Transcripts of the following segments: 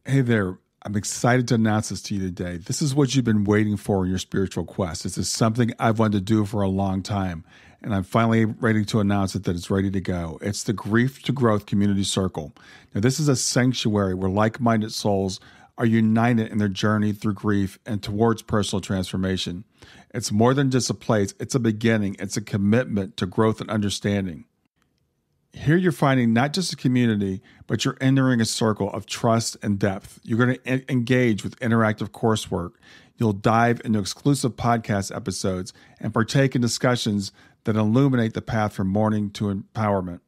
Hey there. I'm excited to announce this to you today. This is what you've been waiting for in your spiritual quest. This is something I've wanted to do for a long time, and I'm finally ready to announce it that it's ready to go. It's the Grief to Growth Community Circle. Now, this is a sanctuary where like-minded souls are united in their journey through grief and towards personal transformation. It's more than just a place. It's a beginning. It's a commitment to growth and understanding. Here you're finding not just a community, but you're entering a circle of trust and depth. You're going to engage with interactive coursework. You'll dive into exclusive podcast episodes and partake in discussions that illuminate the path from mourning to empowerment.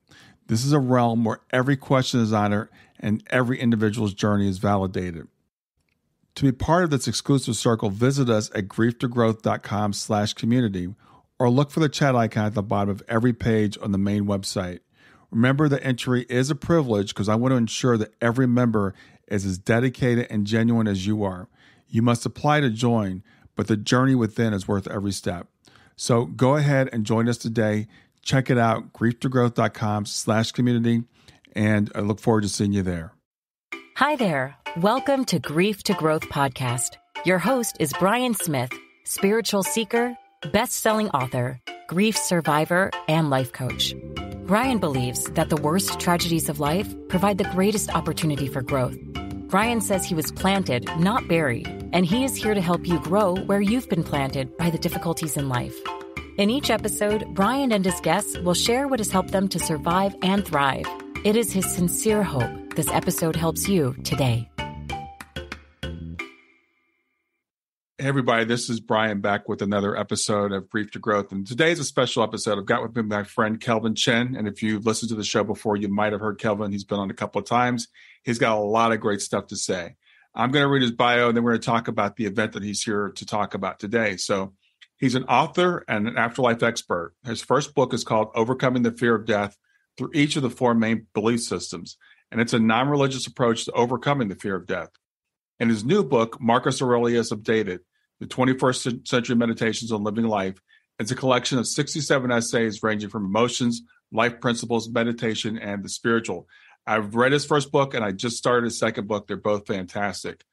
This is a realm where every question is honored and every individual's journey is validated. To be part of this exclusive circle, visit us at grieftogrowth.com/community or look for the chat icon at the bottom of every page on the main website. Remember, the entry is a privilege because I want to ensure that every member is as dedicated and genuine as you are. You must apply to join, but the journey within is worth every step. So go ahead and join us today. Check it out, grieftogrowth.com/community, and I look forward to seeing you there. Hi there. Welcome to Grief to Growth podcast. Your host is Brian Smith, spiritual seeker, best-selling author, grief survivor, and life coach. Brian believes that the worst tragedies of life provide the greatest opportunity for growth. Brian says he was planted, not buried, and he is here to help you grow where you've been planted by the difficulties in life. In each episode, Brian and his guests will share what has helped them to survive and thrive. It is his sincere hope this episode helps you today. Hey everybody, this is Brian back with another episode of Grief to Growth. And today is a special episode. I've got with me my friend Kelvin Chin. And if you've listened to the show before, you might have heard Kelvin. He's been on a couple of times. He's got a lot of great stuff to say. I'm going to read his bio, and then we're going to talk about the event that he's here to talk about today. So he's an author and an afterlife expert. His first book is called Overcoming the Fear of Death Through Each of the Four Main Belief Systems. And it's a non-religious approach to overcoming the fear of death. In his new book, Marcus Aurelius Updated, The 21st Century Meditations on Living Life, it's a collection of 67 essays ranging from emotions, life principles, meditation, and the spiritual. I've read his first book, and I just started his second book. They're both fantastic.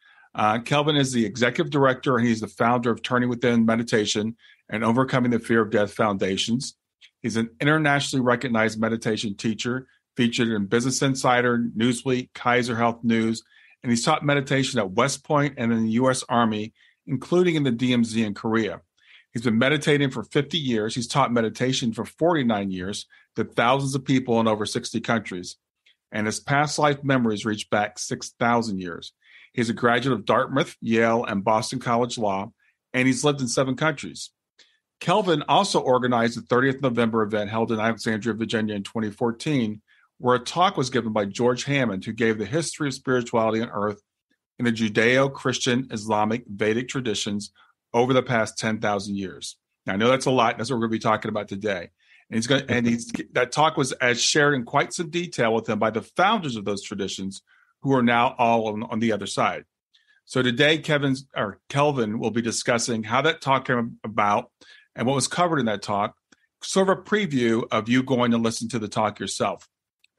Kelvin is the executive director, and he's the founder of Turning Within Meditation and Overcoming the Fear of Death Foundations. He's an internationally recognized meditation teacher, featured in Business Insider, Newsweek, Kaiser Health News, and he's taught meditation at West Point and in the U.S. Army, including in the DMZ in Korea. He's been meditating for 50 years. He's taught meditation for 49 years to thousands of people in over 60 countries. And his past life memories reach back 6,000 years. He's a graduate of Dartmouth, Yale, and Boston College Law, and he's lived in 7 countries. Kelvin also organized the 30th November event held in Alexandria, Virginia in 2014, where a talk was given by George Hammond, who gave the history of spirituality on Earth in the Judeo-Christian-Islamic-Vedic traditions over the past 10,000 years. Now, I know that's a lot. That's what we're going to be talking about today. And that talk was as shared in quite some detail with him by the founders of those traditions, who are now all on the other side. So today, Kelvin will be discussing how that talk came about and what was covered in that talk, sort of a preview of you going to listen to the talk yourself.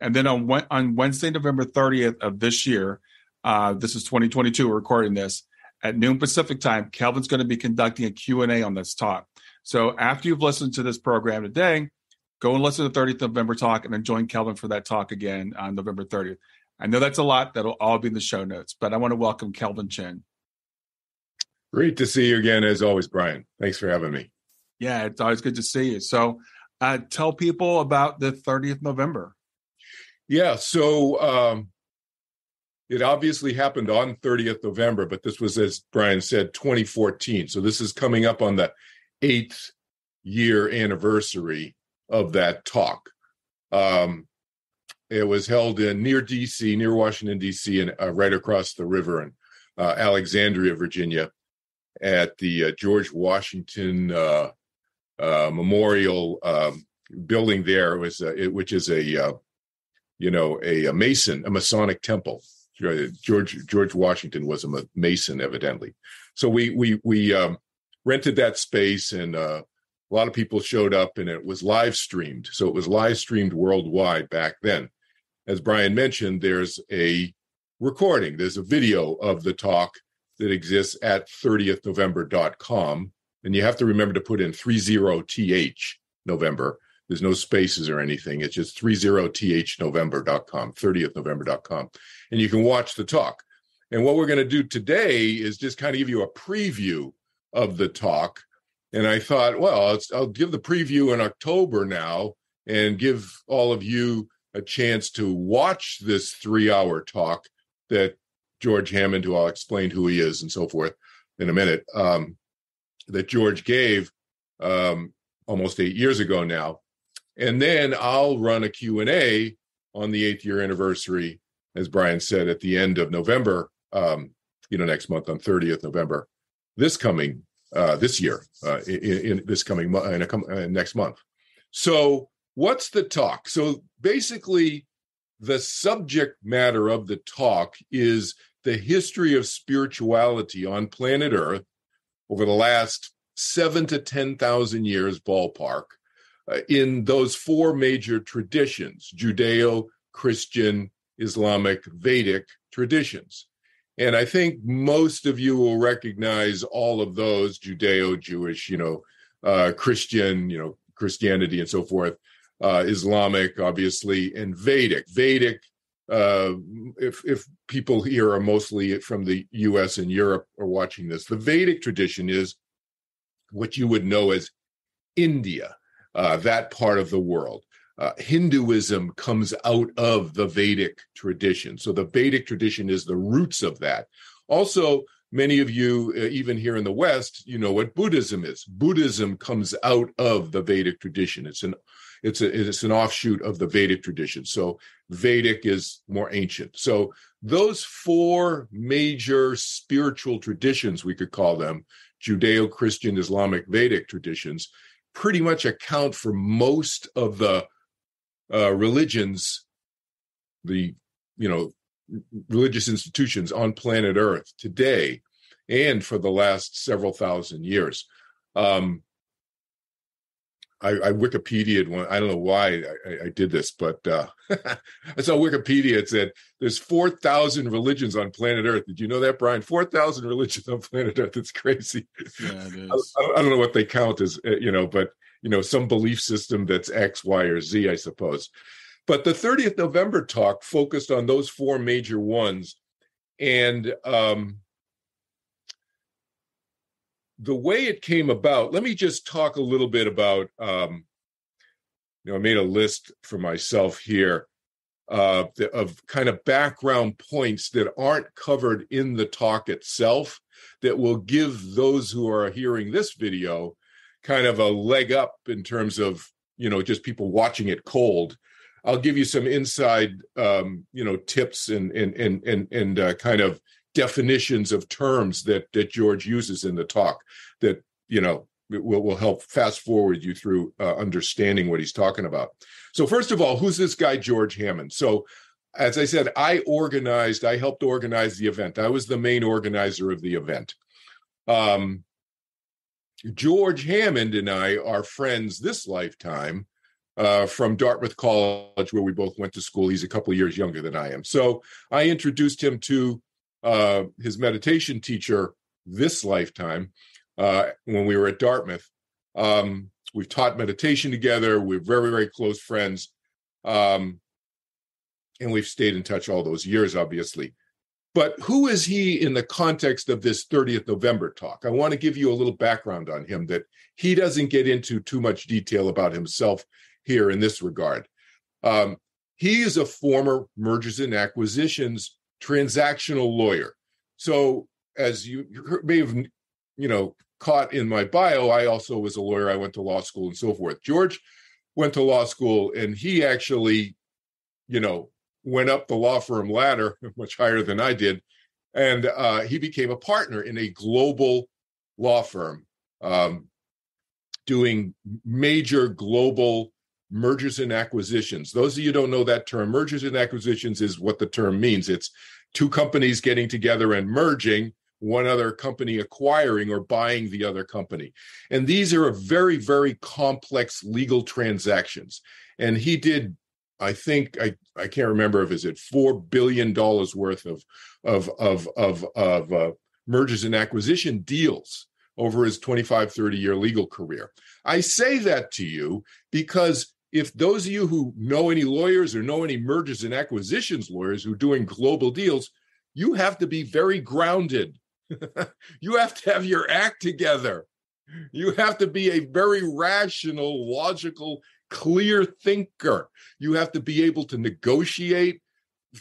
And then on Wednesday, November 30th of this year, this is 2022, we're recording this, at noon Pacific time, Kelvin's going to be conducting a Q&A on this talk. So after you've listened to this program today, go and listen to the 30th November talk and then join Kelvin for that talk again on November 30th. I know that's a lot. That'll all be in the show notes, but I want to welcome Kelvin Chin. Great to see you again, as always, Brian. Thanks for having me. Yeah, it's always good to see you. So tell people about the 30th November. Yeah, so it obviously happened on 30th November, but this was, as Brian said, 2014. So this is coming up on the 8th year anniversary of that talk. It was held near D.C., near Washington, D.C., and right across the river in Alexandria, Virginia, at the George Washington Memorial building there, which is a Masonic temple. George Washington was a Mason, evidently. So we rented that space, and a lot of people showed up, and it was live streamed. So it was live streamed worldwide back then. As Brian mentioned, there's a recording. There's a video of the talk that exists at 30thnovember.com. And you have to remember to put in 30th November. There's no spaces or anything. It's just 30thnovember.com, 30thnovember.com. And you can watch the talk. And what we're going to do today is just kind of give you a preview of the talk. And I thought, well, I'll give the preview in October now and give all of you a chance to watch this 3-hour talk that George Hammond, who I'll explain who he is and so forth in a minute, that George gave almost 8 years ago now. And then I'll run a Q&A on the 8th year anniversary, as Brian said, at the end of November, next month on 30th November, this year, next month. So what's the talk? So basically, the subject matter of the talk is the history of spirituality on planet Earth over the last 7,000 to 10,000 years, ballpark, in those 4 major traditions: Judeo-Christian-Islamic-Vedic traditions. And I think most of you will recognize all of those: Judeo, Jewish, Christian, Christianity and so forth, Islamic, obviously, and Vedic. Vedic, if people here are mostly from the US and Europe are watching this, the Vedic tradition is what you would know as India, that part of the world. Hinduism comes out of the Vedic tradition. So the Vedic tradition is the roots of that. Also, many of you, even here in the West, you know what Buddhism is. Buddhism comes out of the Vedic tradition. It's an offshoot of the Vedic tradition. So Vedic is more ancient. So those 4 major spiritual traditions, we could call them, Judeo-Christian-Islamic-Vedic traditions, pretty much account for most of the religions, the religious institutions on planet Earth today and for the last several thousand years. I Wikipedia'd one. I don't know why I did this, but I saw Wikipedia. It said there's 4,000 religions on planet Earth. Did you know that, Brian? 4,000 religions on planet Earth. It's crazy. Yeah, it is. I don't know what they count as, but some belief system that's X, Y, or Z, I suppose. But the 30th November talk focused on those 4 major ones. And the way it came about, let me just talk a little bit about, I made a list for myself here of kind of background points that aren't covered in the talk itself that will give those who are hearing this video kind of a leg up in terms of, just people watching it cold. I'll give you some inside, tips and kind of definitions of terms that George uses in the talk that, will help fast forward you through understanding what he's talking about. So first of all, who's this guy, George Hammond? So as I said, I helped organize the event. I was the main organizer of the event. George Hammond and I are friends this lifetime from Dartmouth College, where we both went to school. He's a couple of years younger than I am. So I introduced him to his meditation teacher this lifetime when we were at Dartmouth. We've taught meditation together. We're very, very close friends. And we've stayed in touch all those years, obviously. But who is he in the context of this 30th November talk? I want to give you a little background on him that he doesn't get into too much detail about himself here in this regard. He is a former mergers and acquisitions transactional lawyer. So as you may have, caught in my bio, I also was a lawyer. I went to law school and so forth. George went to law school, and he actually, went up the law firm ladder much higher than I did. And he became a partner in a global law firm doing major global mergers and acquisitions. Those of you who don't know that term, mergers and acquisitions is what the term means. It's 2 companies getting together and merging, one other company acquiring or buying the other company. And these are very, very complex legal transactions. And he did, I think I can't remember if it's $4 billion worth of mergers and acquisition deals over his 25, 30-year legal career. I say that to you because if those of you who know any lawyers or know any mergers and acquisitions lawyers who are doing global deals, you have to be very grounded. You have to have your act together. You have to be a very rational, logical, clear thinker. You have to be able to negotiate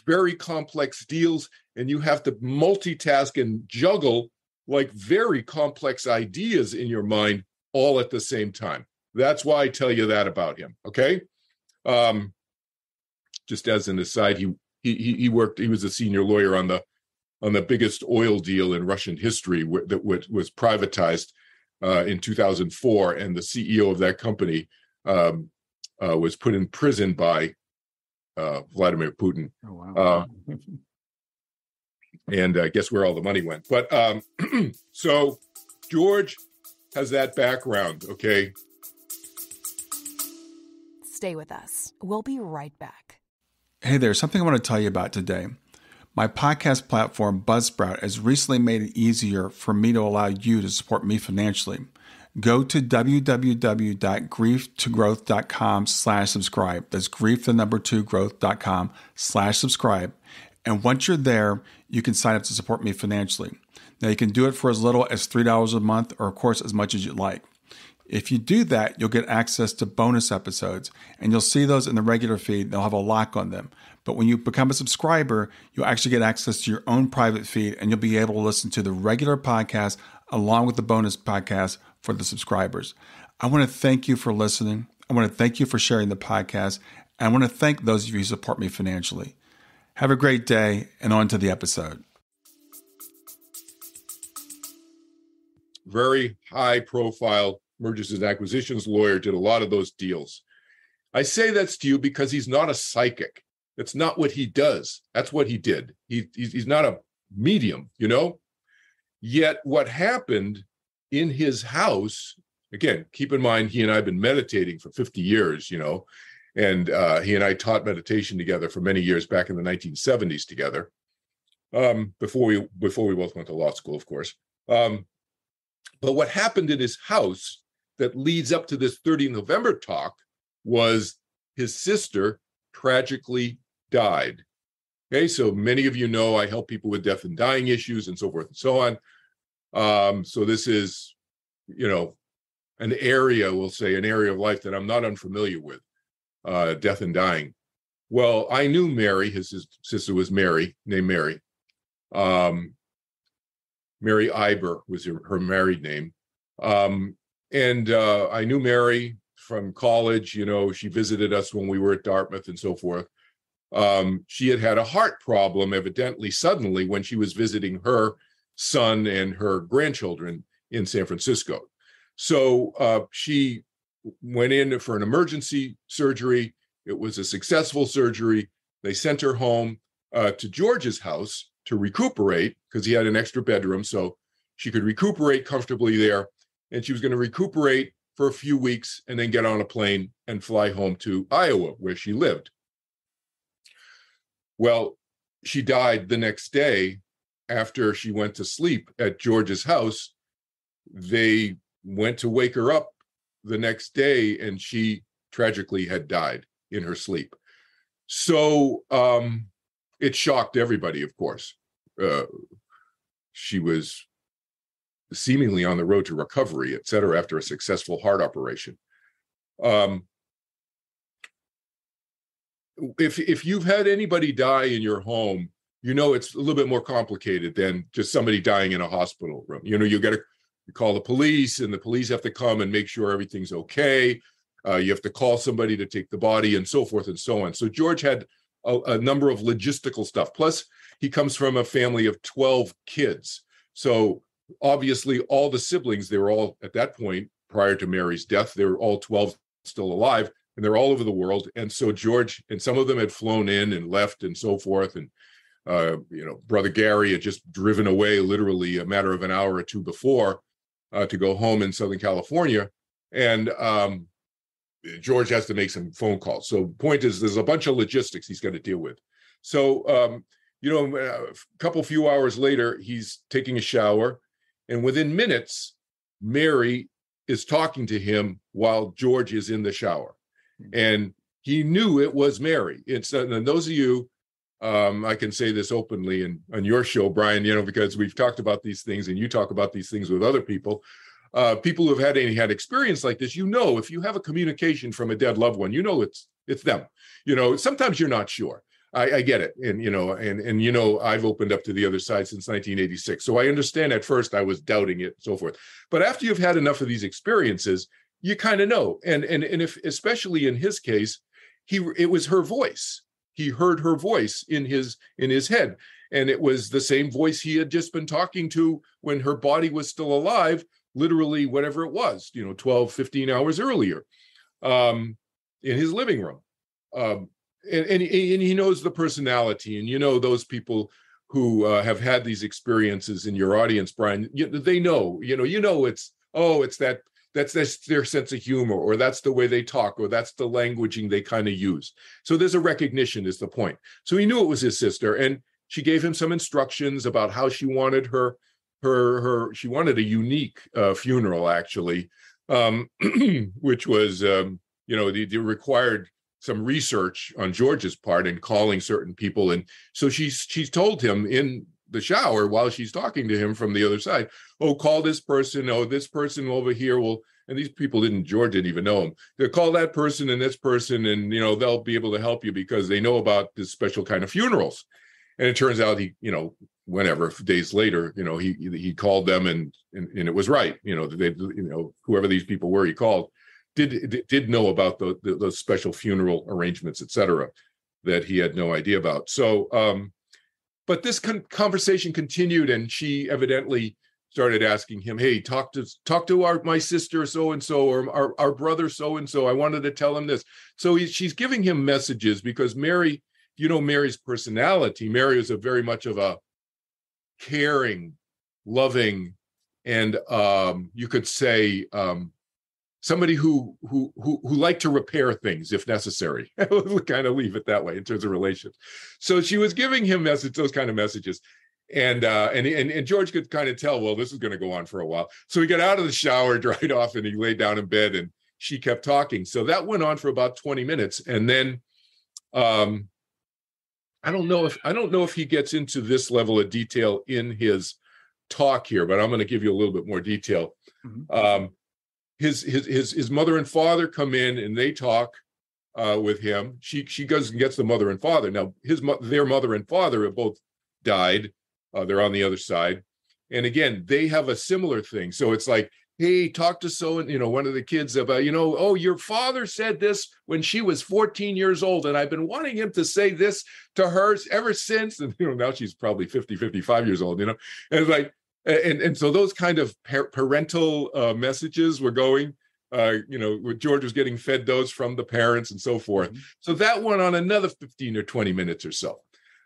very complex deals, and you have to multitask and juggle like very complex ideas in your mind all at the same time. That's why I tell you that about him. Okay. Just as an aside, he was a senior lawyer on the biggest oil deal in Russian history that was privatized in 2004, and the CEO of that company was put in prison by Vladimir Putin. Oh, wow. And guess where all the money went. But so George has that background, okay? Stay with us. We'll be right back. Hey there, something I want to tell you about today. My podcast platform, Buzzsprout, has recently made it easier for me to allow you to support me financially. Go to www.grieftogrowth.com/subscribe. That's grief2growth.com/subscribe. And once you're there, you can sign up to support me financially. Now, you can do it for as little as $3 a month or, of course, as much as you'd like. If you do that, you'll get access to bonus episodes, and you'll see those in the regular feed. They'll have a lock on them. But when you become a subscriber, you'll actually get access to your own private feed, and you'll be able to listen to the regular podcast along with the bonus podcast for the subscribers. I want to thank you for listening. I want to thank you for sharing the podcast. And I want to thank those of you who support me financially. Have a great day, and on to the episode. Very high profile mergers and acquisitions lawyer, did a lot of those deals. I say that's to you because he's not a psychic. That's not what he does. That's what he did. He's not a medium, you know? Yet what happened in his house, again, keep in mind, he and I have been meditating for 50 years, you know, and he and I taught meditation together for many years back in the 1970s together, before we both went to law school, of course. But what happened in his house that leads up to this 30 November talk was his sister tragically died. Okay, so many of you know I help people with death and dying issues and so forth and so on. So this is, you know, an area of life that I'm not unfamiliar with, death and dying. Well, I knew Mary, his sister was Mary, named Mary. Mary Iber was her married name. And I knew Mary from college. You know, she visited us when we were at Dartmouth and so forth. She had a heart problem, evidently, suddenly when she was visiting her son and her grandchildren in San Francisco. So she went in for an emergency surgery. It was a successful surgery. They sent her home to George's house to recuperate because he had an extra bedroom, so she could recuperate comfortably there. And she was going to recuperate for a few weeks and then get on a plane and fly home to Iowa, where she lived. Well, she died the next day after she went to sleep at George's house. They went to wake her up the next day, and she tragically had died in her sleep. So it shocked everybody, of course. She was seemingly on the road to recovery, et cetera, after a successful heart operation. If you've had anybody die in your home, you know it's a little bit more complicated than just somebody dying in a hospital room. You know, you call the police, and the police have to come and make sure everything's okay. You have to call somebody to take the body and so forth and so on. So George had a number of logistical stuff. Plus, he comes from a family of 12 kids. So obviously, all the siblings, they were all, at that point, prior to Mary's death, they were all 12 still alive, and they're all over the world. And so George, and some of them had flown in and left and so forth. And, Brother Gary had just driven away literally a matter of an hour or two before to go home in Southern California. And George has to make some phone calls. So point is, there's a bunch of logistics he's got to deal with. So, a few hours later, he's taking a shower, and within minutes, Mary is talking to him while George is in the shower. And he knew it was Mary. And those of you, I can say this openly on your show, Brian, because we've talked about these things and you talk about these things with other people. People who have had experience like this, if you have a communication from a dead loved one, it's them. Sometimes you're not sure. I get it. And I've opened up to the other side since 1986. So I understand at first I was doubting it and so forth. But after you've had enough of these experiences, you kind of know. And if, especially in his case, it was her voice. He heard her voice in his head. And it was the same voice he had just been talking to when her body was still alive, literally whatever it was, 12, 15 hours earlier, in his living room. And he knows the personality, and those people who have had these experiences in your audience, Brian, they know, that's their sense of humor, or that's the way they talk, or that's the languaging they kind of use. So there's a recognition is the point. So he knew it was his sister, and she gave him some instructions about how she wanted she wanted a unique funeral, actually, which was, they required some research on George's part and calling certain people. And so she's told him in the shower while she's talking to him from the other side, call this person, this person over here and these people George didn't even know him. They'll call that person and this person, and, they'll be able to help you because they know about this special kind of funerals. And it turns out days later, he called them and it was right. Whoever these people were, he called, did know about those special funeral arrangements, et cetera, that he had no idea about. So, but this conversation continued, and she evidently started asking him, "Hey, talk to my sister so and so, or our brother so and so. I wanted to tell him this." So she's giving him messages because Mary, Mary's personality. Mary is very much of a caring, loving, and you could say somebody who liked to repair things if necessary. We'll kind of leave it that way in terms of relations. So she was giving him those kind of messages. And George could kind of tell, well, this is going to go on for a while. So he got out of the shower, dried off, and he laid down in bed, and she kept talking. So that went on for about 20 minutes. And then I don't know if he gets into this level of detail in his talk here, but I'm going to give you a little bit more detail. Mm-hmm. His mother and father come in and they talk with him. She goes and gets the mother and father. Now their mother and father have both died. They're on the other side, and again they have a similar thing. So it's like, hey, talk to one of the kids about, your father said this when she was 14 years old, and I've been wanting him to say this to her ever since. And now she's probably 50, 55 years old. And it's like. And so those kind of parental messages were going, George was getting fed those from the parents and so forth. Mm-hmm. So that went on another 15 or 20 minutes or so.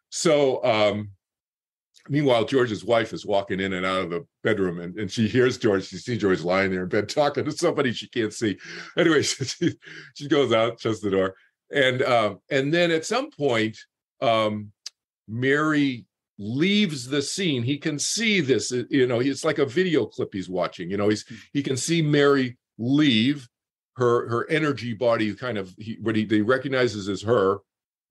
So meanwhile, George's wife is walking in and out of the bedroom, and she hears George. She sees George lying there in bed talking to somebody she can't see. Anyway, she goes out, shuts the door. And then at some point, Mary leaves the scene. He can see this, it's like a video clip he's watching. He can see Mary leave her energy body, kind of what he recognizes as her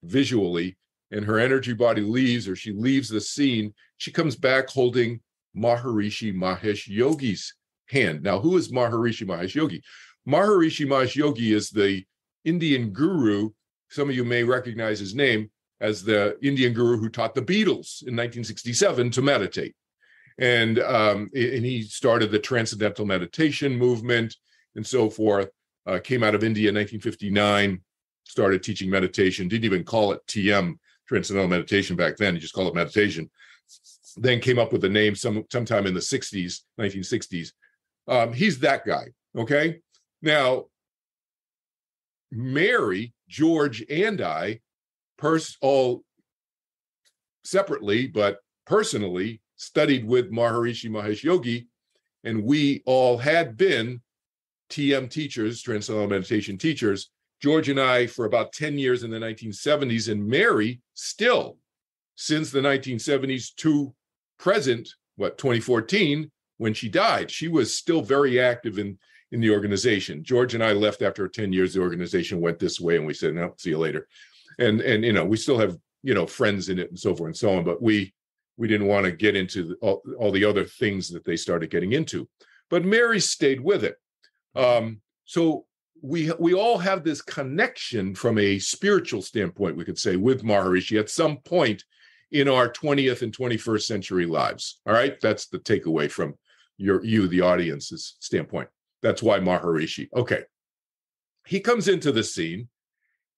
visually, and her energy body leaves, or she leaves the scene. She comes back holding Maharishi Mahesh Yogi's hand. Now, who is Maharishi Mahesh Yogi? Maharishi Mahesh Yogi is the Indian guru. Some of you may recognize his name as the Indian guru who taught the Beatles in 1967 to meditate. And he started the Transcendental Meditation movement and so forth, came out of India in 1959, started teaching meditation, didn't even call it TM, Transcendental Meditation back then, he just called it meditation. Then came up with the name sometime in the 60s, 1960s. He's that guy, okay? Now, Mary, George, and I, all separately, but personally, studied with Maharishi Mahesh Yogi, and we all had been TM teachers, Transcendental Meditation teachers, George and I for about 10 years in the 1970s, and Mary still since the 1970s to present, 2014, when she died. She was still very active in the organization. George and I left after 10 years. The organization went this way, and we said, no, see you later. And we still have, friends in it and so forth and so on, but we didn't want to get into all the other things that they started getting into. But Mary stayed with it. So we all have this connection from a spiritual standpoint, we could say, with Maharishi at some point in our 20th and 21st century lives. All right, that's the takeaway from the audience's standpoint. That's why Maharishi. Okay, he comes into the scene,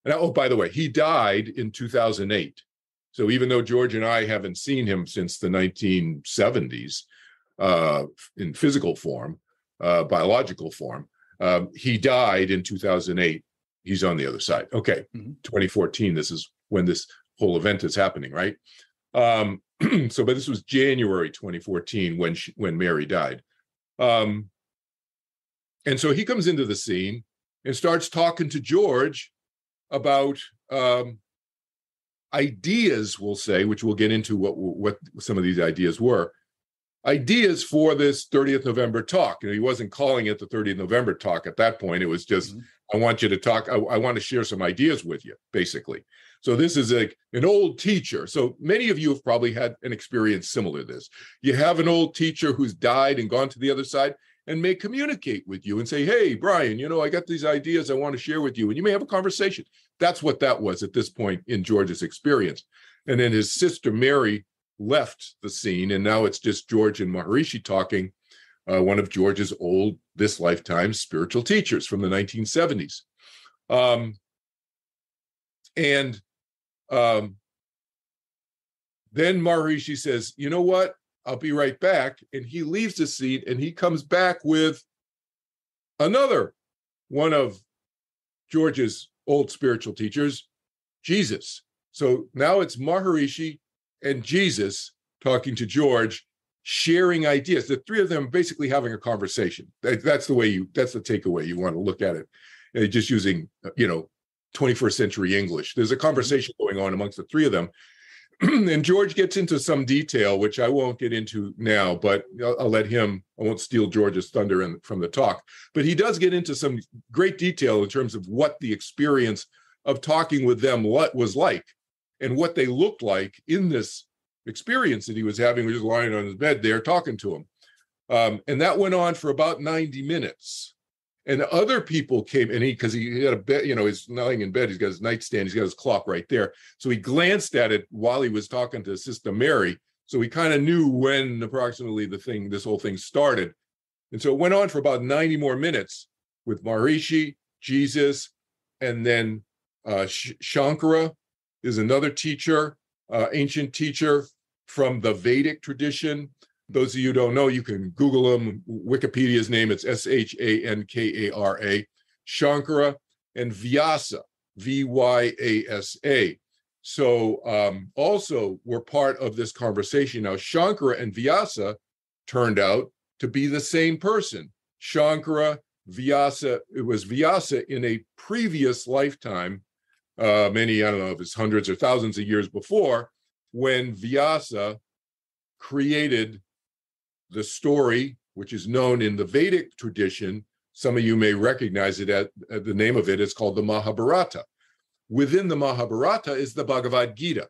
and by the way, he died in 2008. So even though George and I haven't seen him since the 1970s in physical form, biological form, he died in 2008. He's on the other side. Okay, 2014. This is when this whole event is happening, right? But this was January 2014 when Mary died. And so he comes into the scene and starts talking to George about ideas, we'll say, which we'll get into what some of these ideas were. Ideas for this 30th November talk. He wasn't calling it the 30th November talk at that point. It was just, I want you to talk. I want to share some ideas with you, basically. So this is an old teacher. So many of you have probably had an experience similar to this. You have an old teacher who's died and gone to the other side and may communicate with you and say, hey, Brian, I got these ideas I want to share with you. And you may have a conversation. That's what that was at this point in George's experience. And then his sister, Mary, left the scene. And now it's just George and Maharishi talking, one of George's old, this lifetime spiritual teachers from the 1970s. Then Maharishi says, you know what? I'll be right back. And he leaves the scene and he comes back with another one of George's old spiritual teachers, Jesus. So now it's Maharishi and Jesus talking to George, sharing ideas. The three of them basically having a conversation. That's the takeaway you want to look at it. Just using, 21st century English. There's a conversation going on amongst the three of them. And George gets into some detail, which I won't get into now, but I'll let him, I won't steal George's thunder from the talk. But he does get into some great detail in terms of what the experience of talking with them was like and what they looked like in this experience that he was having, just lying on his bed there talking to him. And that went on for about 90 minutes. And other people came, and because he had a bed, he's lying in bed, he's got his nightstand, he's got his clock right there. So he glanced at it while he was talking to Sister Mary. So he kind of knew when approximately this whole thing started. And so it went on for about 90 more minutes with Maharishi, Jesus, and then Shankara is another teacher, ancient teacher from the Vedic tradition. Those of you who don't know, you can Google him. Wikipedia's name, it's Shankara, Shankara, and Vyasa, Vyasa. So also we're part of this conversation. Now, Shankara and Vyasa turned out to be the same person. Shankara, Vyasa, it was Vyasa in a previous lifetime, many, I don't know if it's hundreds or thousands of years before, when Vyasa created the story, which is known in the Vedic tradition. Some of you may recognize it at the name of it. It's called the Mahabharata. Within the Mahabharata is the Bhagavad Gita.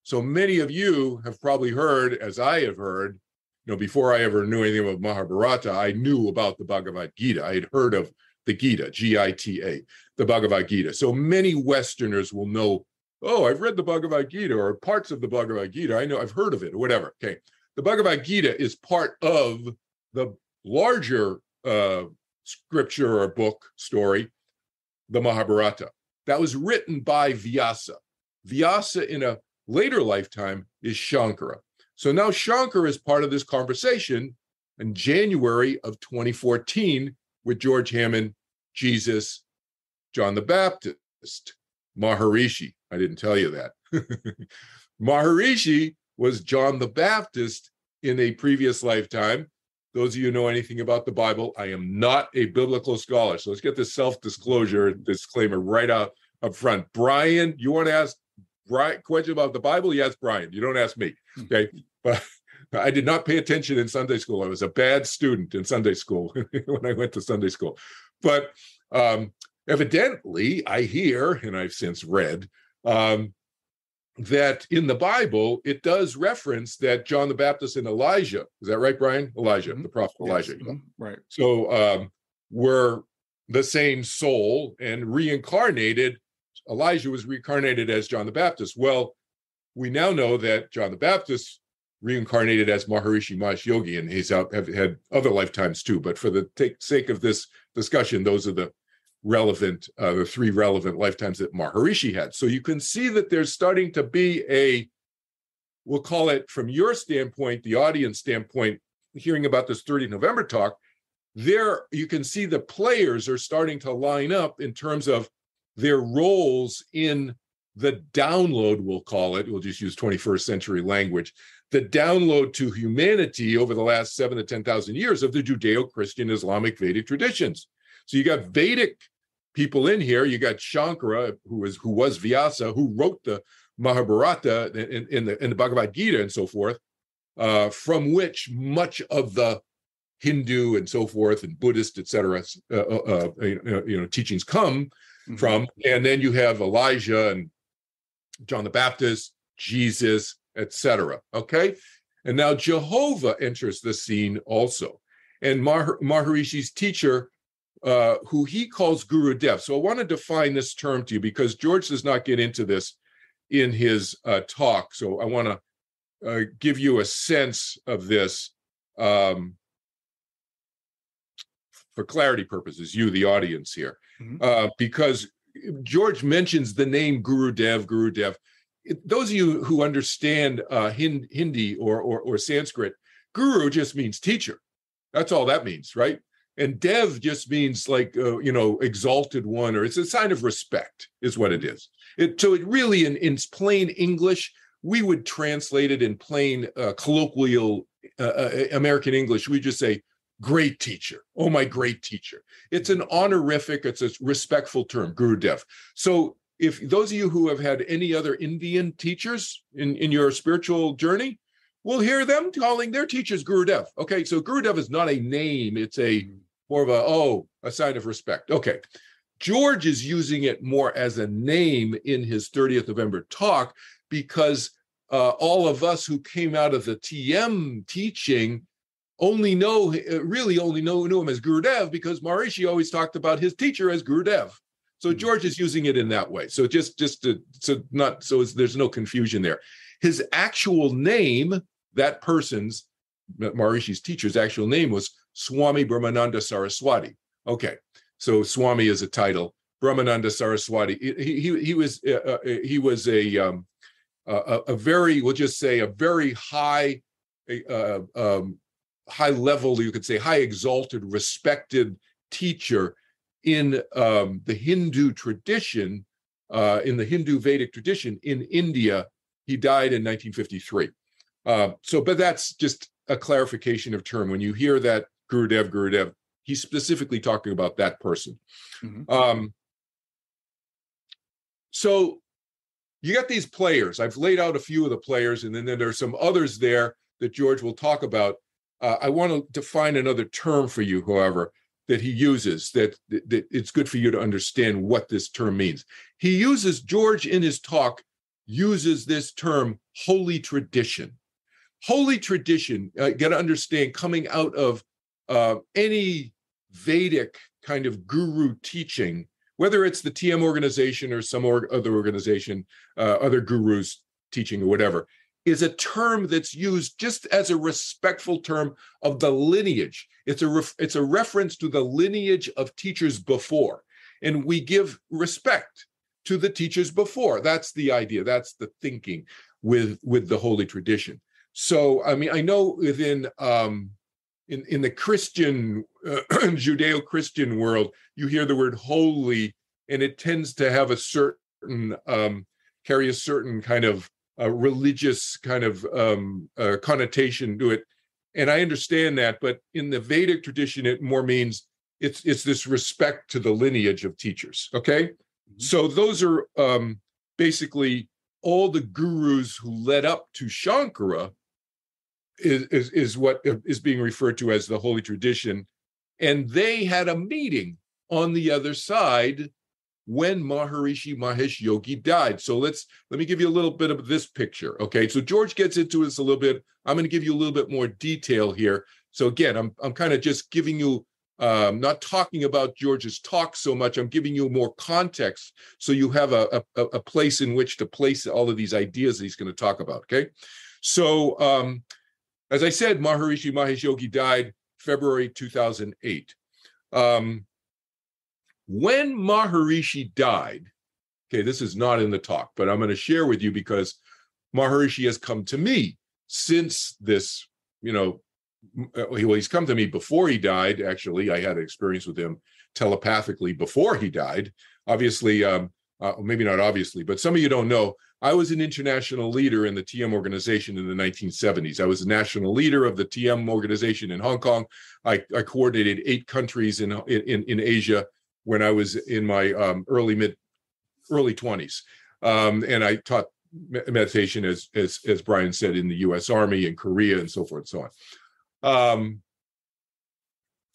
So many of you have probably heard, as I have heard, before I ever knew anything about Mahabharata, I knew about the Bhagavad Gita. I had heard of the Gita, Gita, the Bhagavad Gita. So many Westerners will know, oh, I've read the Bhagavad Gita or parts of the Bhagavad Gita. I know, I've heard of it or whatever. Okay. The Bhagavad Gita is part of the larger scripture or book story, the Mahabharata. That was written by Vyasa. Vyasa in a later lifetime is Shankara. So now Shankara is part of this conversation in January of 2014 with George Hammond, Jesus, John the Baptist, Maharishi. I didn't tell you that. Maharishi was John the Baptist in a previous lifetime. those of you who know anything about the Bible, I am not a biblical scholar. So let's get this self-disclosure disclaimer right out up front. Brian, you want to ask Brian question about the Bible? You ask Brian. You don't ask me. Okay. But I did not pay attention in Sunday school. I was a bad student in Sunday school when I went to Sunday school. But evidently, I hear, and I've since read, that in the Bible, it does reference that John the Baptist and Elijah, is that right, Brian? Elijah, the prophet Elijah. Right. So were the same soul and reincarnated. Elijah was reincarnated as John the Baptist. Well, we now know that John the Baptist reincarnated as Maharishi Mahesh Yogi, and he's have had other lifetimes too. But for the sake of this discussion, those are the relevant, the three relevant lifetimes that Maharishi had. So you can see that there's starting to be we'll call it from your standpoint, the audience standpoint, hearing about this 30th November talk, there you can see the players are starting to line up in terms of their roles in the download, we'll call it, we'll just use 21st century language, the download to humanity over the last 7,000 to 10,000 years of the Judeo-Christian-Islamic-Vedic traditions. So you got Vedic people in here. You got Shankara, who was Vyasa, who wrote the Mahabharata in the Bhagavad Gita and so forth, from which much of the Hindu and so forth and Buddhist, etc., teachings come from. And then you have Elijah and John the Baptist, Jesus, etc. Okay, and now Jehovah enters the scene also, and Maharishi's teacher, who he calls Guru Dev. So I want to define this term to you because George does not get into this in his talk. So I want to give you a sense of this for clarity purposes, you, the audience here, because George mentions the name Guru Dev. Those of you who understand Hindi or Sanskrit, Guru just means teacher. That's all that means, right? And Dev just means like, exalted one, or it's a sign of respect is what it is. So it really, in plain English, we would translate it in plain colloquial American English. We just say, great teacher. Oh, my great teacher. It's an honorific, it's a respectful term, Guru Dev. So if those of you who have had any other Indian teachers in your spiritual journey, we'll hear them calling their teachers Guru Dev. Okay, so Guru Dev is not a name. It's more of a sign of respect. Okay, George is using it more as a name in his 30th November talk because all of us who came out of the TM teaching knew him as Guru Dev because Maharishi always talked about his teacher as Guru Dev. So George is using it in that way. So there's no confusion there. His actual name, that person's, Maharishi's teacher's actual name was Swami Brahmananda Saraswati. Okay, so Swami is a title. Brahmananda Saraswati. He was a very, we'll just say, a very high level, you could say, high exalted, respected teacher in the Hindu tradition, in the Hindu Vedic tradition in India. He died in 1953. But that's just a clarification of term. When you hear that Guru Dev, he's specifically talking about that person. So you got these players. I've laid out a few of the players, and then there are some others there that George will talk about. I want to define another term for you, however, that he uses, that it's good for you to understand what this term means. George in his talk uses this term, holy tradition. Holy tradition, got to understand, coming out of any Vedic kind of guru teaching, whether it's the TM organization or some other organization, other gurus teaching or whatever, is a term that's used just as a respectful term of the lineage. It's a reference to the lineage of teachers before, and we give respect to the teachers before. That's the idea. That's the thinking with the holy tradition. So, I mean, I know within in the Christian Judeo-Christian world, you hear the word holy, and it tends to have a certain carry a certain kind of religious kind of connotation to it. And I understand that, but in the Vedic tradition, it more means it's this respect to the lineage of teachers, okay? So those are basically all the gurus who led up to Shankara is what is being referred to as the holy tradition. And they had a meeting on the other side when Maharishi Mahesh Yogi died. So let me give you a little bit of this picture, okay? So George gets into this a little bit. I'm going to give you a little bit more detail here. So again, I'm kind of just giving you, not talking about George's talk so much. I'm giving you more context so you have a place in which to place all of these ideas that he's going to talk about, okay? So as I said, Maharishi Mahesh Yogi died February 2008. When Maharishi died, okay, this is not in the talk, but I'm going to share with you because Maharishi has come to me since this, well, he's come to me before he died. Actually, I had an experience with him telepathically before he died. Obviously, maybe not obviously, but some of you don't know, I was an international leader in the TM organization in the 1970s. I was a national leader of the TM organization in Hong Kong. I coordinated 8 countries in Asia when I was in my early 20s. And I taught meditation, as Brian said, in the US Army and Korea and so forth and so on.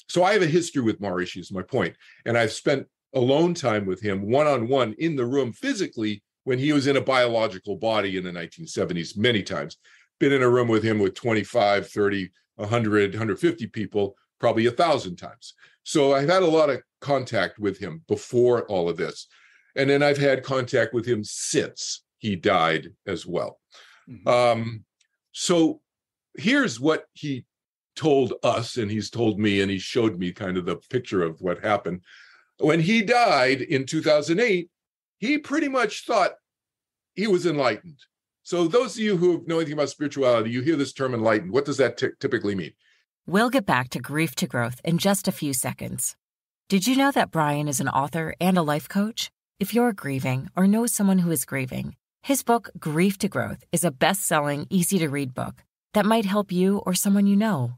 So I have a history with Maharishi, is my point. And I've spent alone time with him, one-on-one in the room physically when he was in a biological body in the 1970s, many times. Been in a room with him with 25, 30, 100, 150 people, probably 1,000 times. So I've had a lot of contact with him before all of this. And then I've had contact with him since he died as well. Mm-hmm. So here's what he told us, and he's told me, and he showed me kind of the picture of what happened. When he died in 2008, he pretty much thought he was enlightened. So those of you who know anything about spirituality, you hear this term enlightened. What does that typically mean? We'll get back to Grief to Growth in just a few seconds. Did you know that Brian is an author and a life coach? If you're grieving or know someone who is grieving, his book, Grief to Growth, is a best-selling, easy-to-read book that might help you or someone you know.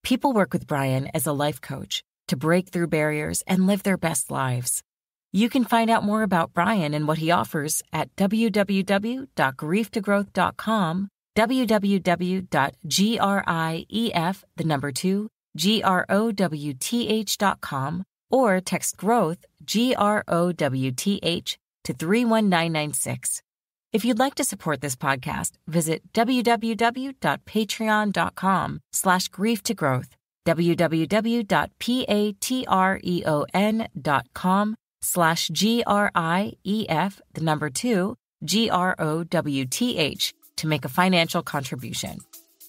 People work with Brian as a life coach to break through barriers and live their best lives. You can find out more about Brian and what he offers at www.grieftogrowth.com, www.grief2growth.com, or text growth, GROWTH, to 31996. If you'd like to support this podcast, visit www.patreon.com/grieftogrowth, www.patreon.com/GRIEF2GROWTH to make a financial contribution.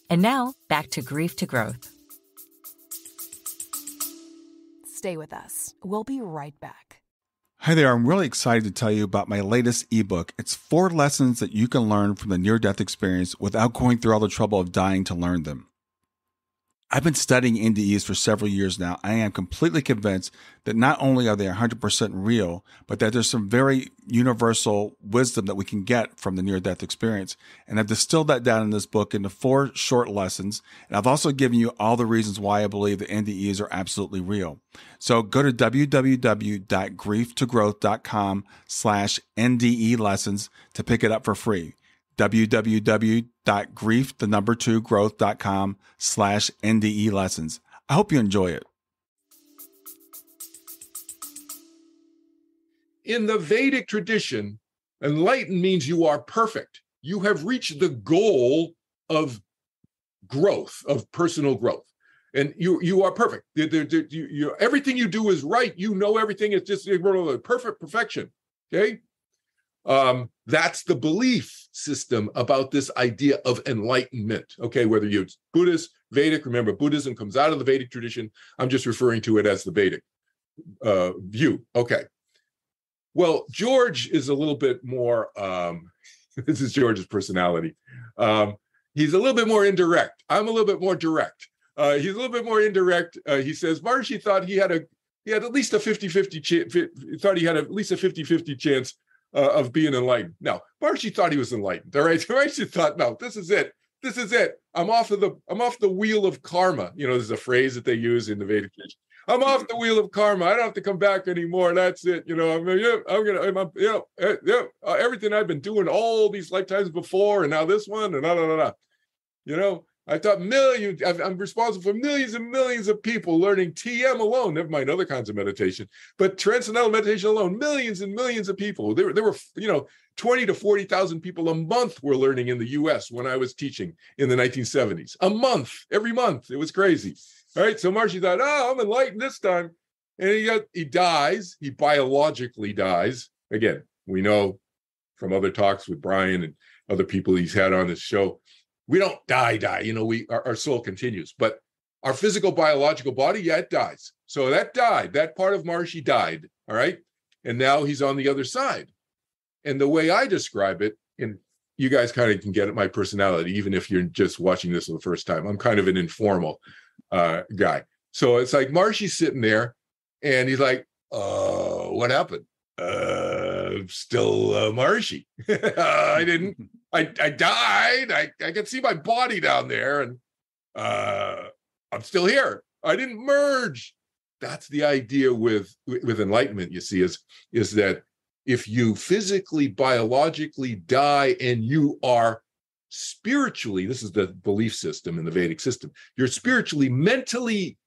And now, back to Grief to Growth. Stay with us. We'll be right back. Hi there. I'm really excited to tell you about my latest ebook. It's 4 lessons that you can learn from the near-death experience without going through all the trouble of dying to learn them. I've been studying NDEs for several years now. I am completely convinced that not only are they 100% real, but that there's some very universal wisdom that we can get from the near-death experience. And I've distilled that down in this book into 4 short lessons. And I've also given you all the reasons why I believe that NDEs are absolutely real. So go to www.grieftogrowth.com/NDE lessons to pick it up for free. www.grieftogrowth.com/NDE lessons. I hope you enjoy it. In the Vedic tradition, enlightened means you are perfect. You have reached the goal of growth, of personal growth. And you are perfect. Everything you do is right. You know everything. It's just perfect perfection. Okay? That's the belief system about this idea of enlightenment. Okay, whether you're Buddhist, Vedic, remember Buddhism comes out of the Vedic tradition. I'm just referring to it as the Vedic view. Okay. Well, George is a little bit more, this is George's personality. He's a little bit more indirect. I'm a little bit more direct. He's a little bit more indirect. He says Maharishi thought he had at least a 50-50 chance, thought he had at least a 50-50 chance of being enlightened. Now, Maharishi thought he was enlightened, all right? Maharishi thought, no, this is it. This is it. I'm off the wheel of karma. There's a phrase that they use in the Vedic tradition. I'm off the wheel of karma. I don't have to come back anymore. That's it. Everything I've been doing all these lifetimes before, and now this one, and I thought millions. I'm responsible for millions and millions of people learning TM alone. Never mind other kinds of meditation, but transcendental meditation alone. Millions and millions of people. There were 20 to 40,000 people a month were learning in the U.S. when I was teaching in the 1970s. A month, every month. It was crazy. All right. So Maharshi thought, I'm enlightened this time. And he dies. He biologically dies. Again, we know from other talks with Brian and other people he's had on this show, we don't die. Our soul continues. But our physical, biological body, it dies. So that died. That part of Maharshi died. All right. And now he's on the other side. And the way I describe it, and you guys kind of can get at my personality, even if you're just watching this for the first time. I'm kind of an informal guy. So it's like Maharshi's sitting there and he's like, what happened? Still Maharshi. I died. I can see my body down there and I'm still here. I didn't merge. That's the idea with enlightenment, you see, is that if you physically, biologically die and you are spiritually, this is the belief system in the Vedic system, you're spiritually, mentally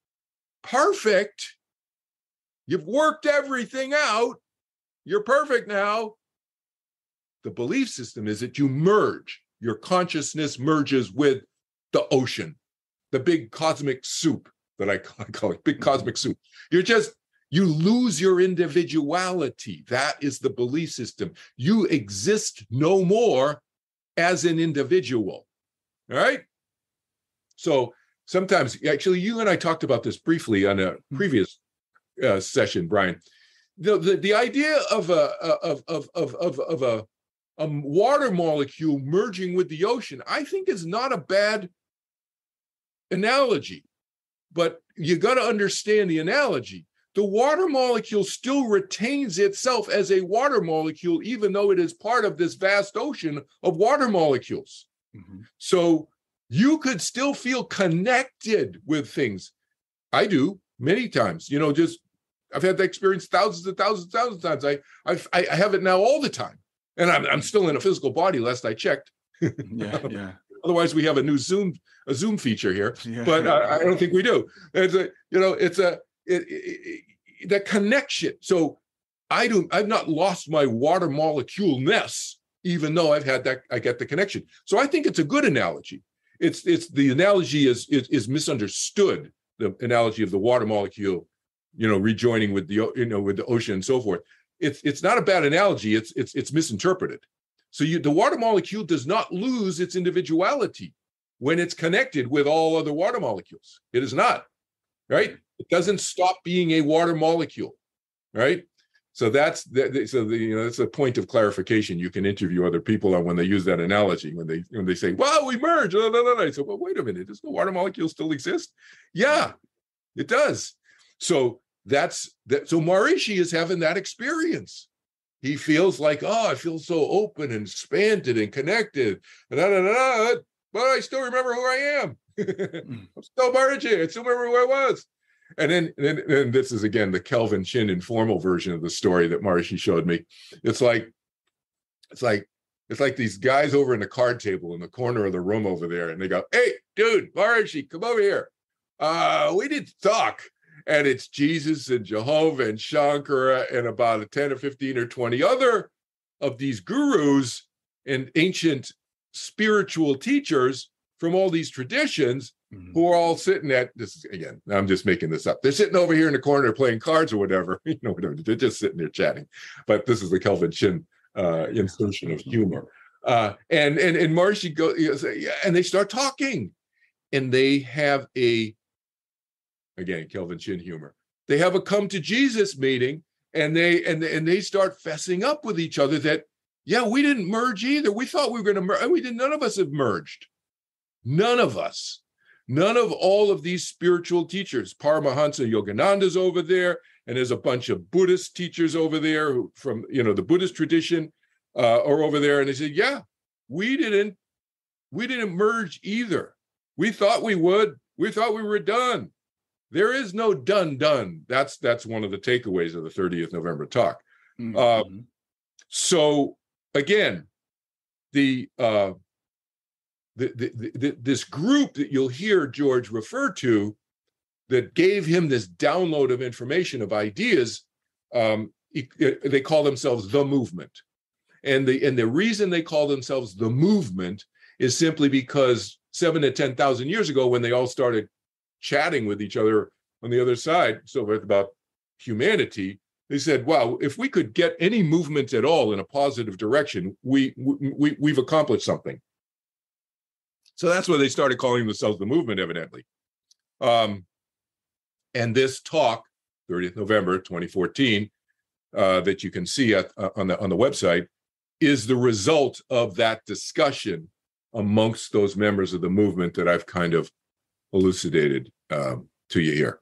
perfect, you've worked everything out, you're perfect now. The belief system is that you merge, your consciousness merges with the ocean, the big cosmic soup that I call it, big cosmic soup. You lose your individuality. That is the belief system. You exist no more as an individual. All right? So sometimes, actually, you and I talked about this briefly on a previous session, Brian. The idea of a water molecule merging with the ocean, I think is not a bad analogy. But you got to understand the analogy. The water molecule still retains itself as a water molecule, even though it is part of this vast ocean of water molecules. Mm-hmm. So you could still feel connected with things. I do many times, I've had that experience thousands and thousands of times. I have it now all the time. And I'm still in a physical body, last I checked. Yeah. Otherwise, we have a new Zoom feature here, yeah. But I don't think we do. The connection. So I've not lost my water molecule-ness, even though I've had that. I get the connection. So I think it's a good analogy. It's the analogy is misunderstood. The analogy of the water molecule, rejoining with the ocean and so forth. It's not a bad analogy. It's misinterpreted. So the water molecule does not lose its individuality when it's connected with all other water molecules. It is not, right? It doesn't stop being a water molecule, right? So that's a point of clarification. You can interview other people on when they use that analogy, when they say, "Well, we merge." I say, "Well, wait a minute. Does the water molecule still exist?" Yeah, it does. So that's that. So Maharishi is having that experience. He feels like, I feel so open and expanded and connected, but I still remember who I am. I'm still Maharishi. I still remember who I was. And then this is, again, the Kelvin Chin informal version of the story that Maharishi showed me. It's like these guys over in the card table in the corner of the room over there, and they go, "Hey, dude, Maharishi, come over here. We need to talk." And it's Jesus and Jehovah and Shankara and about 10 or 15 or 20 other of these gurus and ancient spiritual teachers from all these traditions who are all sitting again, I'm just making this up. They're sitting over here in the corner playing cards or whatever. Whatever. They're just sitting there chatting. But this is the Kelvin Chin insertion of humor. And Maharishi goes, and they start talking. And they have again, Kelvin Chin humor. They have a come to Jesus meeting, and they start fessing up with each other that, we didn't merge either. We thought we were going to merge. None of us have merged. None of us. None of all of these spiritual teachers. Paramahansa Yogananda's over there, and there's a bunch of Buddhist teachers over there who, from the Buddhist tradition are over there. And they said, we didn't we didn't merge either. We thought we would. We thought we were done. There is no done. That's one of the takeaways of the 30th November talk. Mm-hmm. So again, this group that you'll hear George refer to that gave him this download of information, of ideas, they call themselves the movement. And the reason they call themselves the movement is simply because 7,000 to 10,000 years ago, when they all started chatting with each other on the other side, so about humanity, they said, wow, if we could get any movement at all in a positive direction, we've accomplished something. So that's why they started calling themselves the movement, evidently. And this talk, 30th November 2014, that you can see on the website, is the result of that discussion amongst those members of the movement that I've kind of elucidated to you here.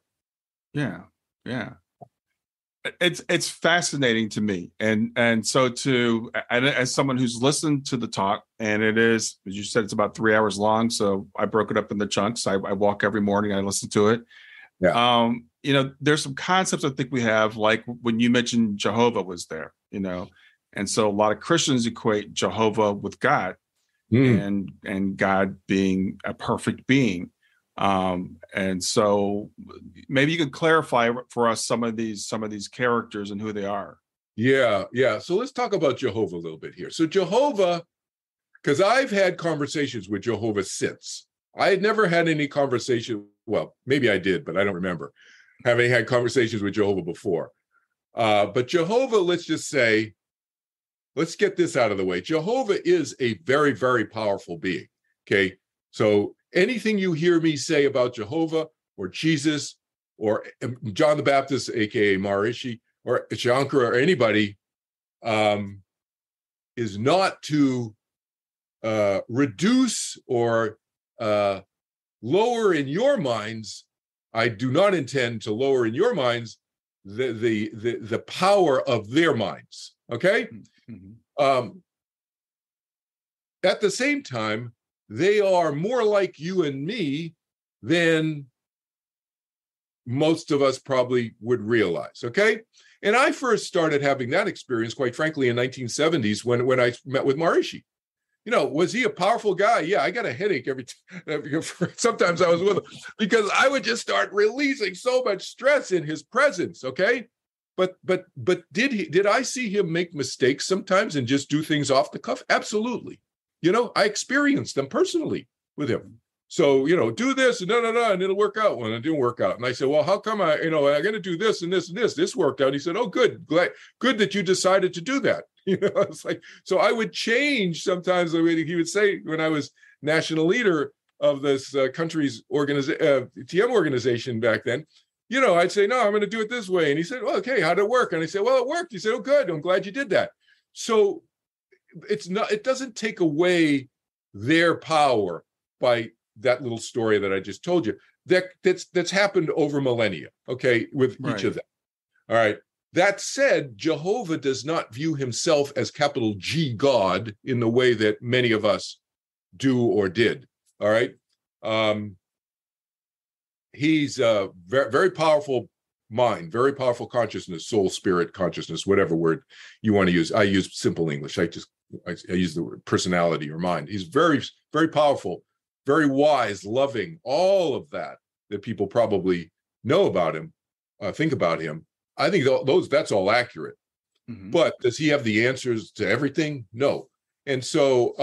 Yeah. It's fascinating to me, and so as someone who's listened to the talk, and it is, as you said, it's about 3 hours long. So I broke it up into chunks. I walk every morning. I listen to it. Yeah. There's some concepts I think we have, like when you mentioned Jehovah was there, and so a lot of Christians equate Jehovah with God, and God being a perfect being. And so maybe you could clarify for us some of these characters and who they are. Yeah. So let's talk about Jehovah a little bit here. So Jehovah, because I've had conversations with Jehovah since. I had never had any conversation. Well, maybe I did, but I don't remember having had conversations with Jehovah before. But Jehovah, let's just say, let's get this out of the way. Jehovah is a very, very powerful being. Okay. So anything you hear me say about Jehovah or Jesus or John the Baptist, aka Maharishi, or Shankara, or anybody, is not to reduce or lower in your minds. I do not intend to lower in your minds the power of their minds. Okay. Mm-hmm. At the same time, they are more like you and me than most of us probably would realize, okay? And I first started having that experience, quite frankly, in 1970s when I met with Maharishi. Was he a powerful guy? Yeah, I got a headache every time. Sometimes I was with him because I would just start releasing so much stress in his presence, okay? But did I see him make mistakes sometimes and just do things off the cuff? Absolutely. I experienced them personally with him. So, do this and and it'll work out when it didn't work out. And I said, well, how come I'm going to do this and this and this? This worked out. And he said, oh, good that you decided to do that. It's like, so I would change sometimes the way he would say when I was national leader of this country's TM organization back then. I'd say, no, I'm going to do it this way. And he said, well, okay, how'd it work? And I said, well, it worked. He said, oh, good. I'm glad you did that. So it doesn't take away their power by that little story that I just told you. That's happened over millennia, okay, with each of them. All right. That said, Jehovah does not view himself as capital G God in the way that many of us do or did. All right. He's a very, very powerful mind, very powerful consciousness, soul, spirit, consciousness, whatever word you want to use. I use simple English. I use the word personality or mind. He's very, very powerful, very wise, loving, all of that people probably know about him, think about him. I think that's all accurate. Mm-hmm. But does he have the answers to everything? No. And so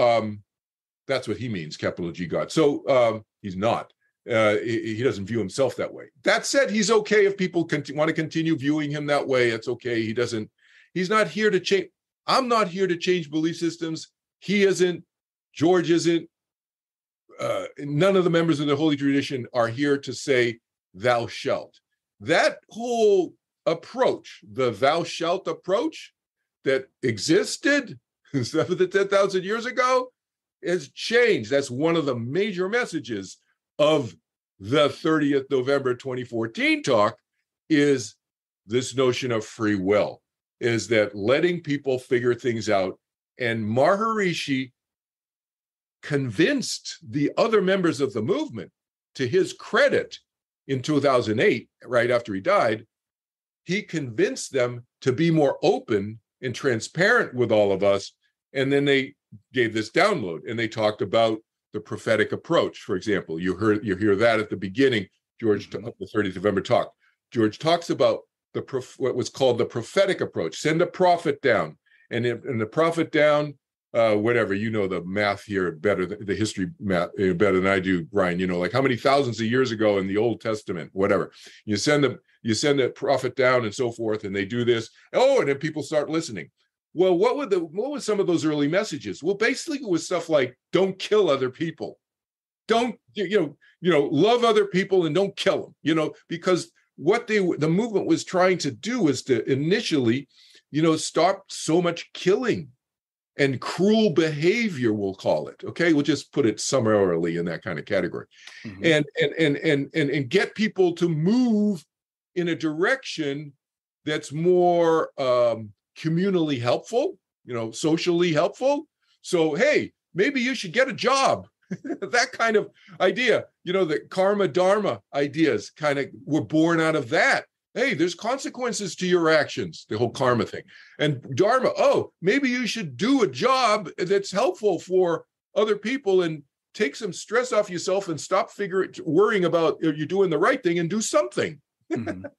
that's what he means, capital G God. So he's not. He doesn't view himself that way. That said, he's okay if people want to continue viewing him that way. It's okay. He's not here to change. I'm not here to change belief systems. He isn't. George isn't. None of the members of the Holy Tradition are here to say, thou shalt. That whole approach, the thou shalt approach that existed 7,000 to 10,000 years ago, has changed. That's one of the major messages of the 30th November 2014 talk, is this notion of free will, is that letting people figure things out. And Maharishi convinced the other members of the movement, to his credit, in 2008, right after he died, he convinced them to be more open and transparent with all of us. And then they gave this download, and they talked about the prophetic approach. For example, you hear that at the beginning, George, the 30th November talk. George talks about what was called the prophetic approach. Send a prophet down, and the prophet down, whatever, you know the math here better, the history math better than I do, Brian. You know, like how many thousands of years ago in the Old Testament, whatever. You send the prophet down and so forth, and they do this. Oh, and then people start listening. Well, what were some of those early messages? Well, basically it was stuff like, don't kill other people. Don't, love other people and don't kill them, because what the movement was trying to do was to initially, stop so much killing and cruel behavior, we'll call it. Okay, we'll just put it summarily in that kind of category. And get people to move in a direction that's more communally helpful, socially helpful. So, hey, maybe you should get a job. That kind of idea, the karma dharma ideas kind of were born out of that. Hey, there's consequences to your actions, the whole karma thing. And dharma, oh, maybe you should do a job that's helpful for other people and take some stress off yourself and stop worrying about you're doing the right thing and do something. A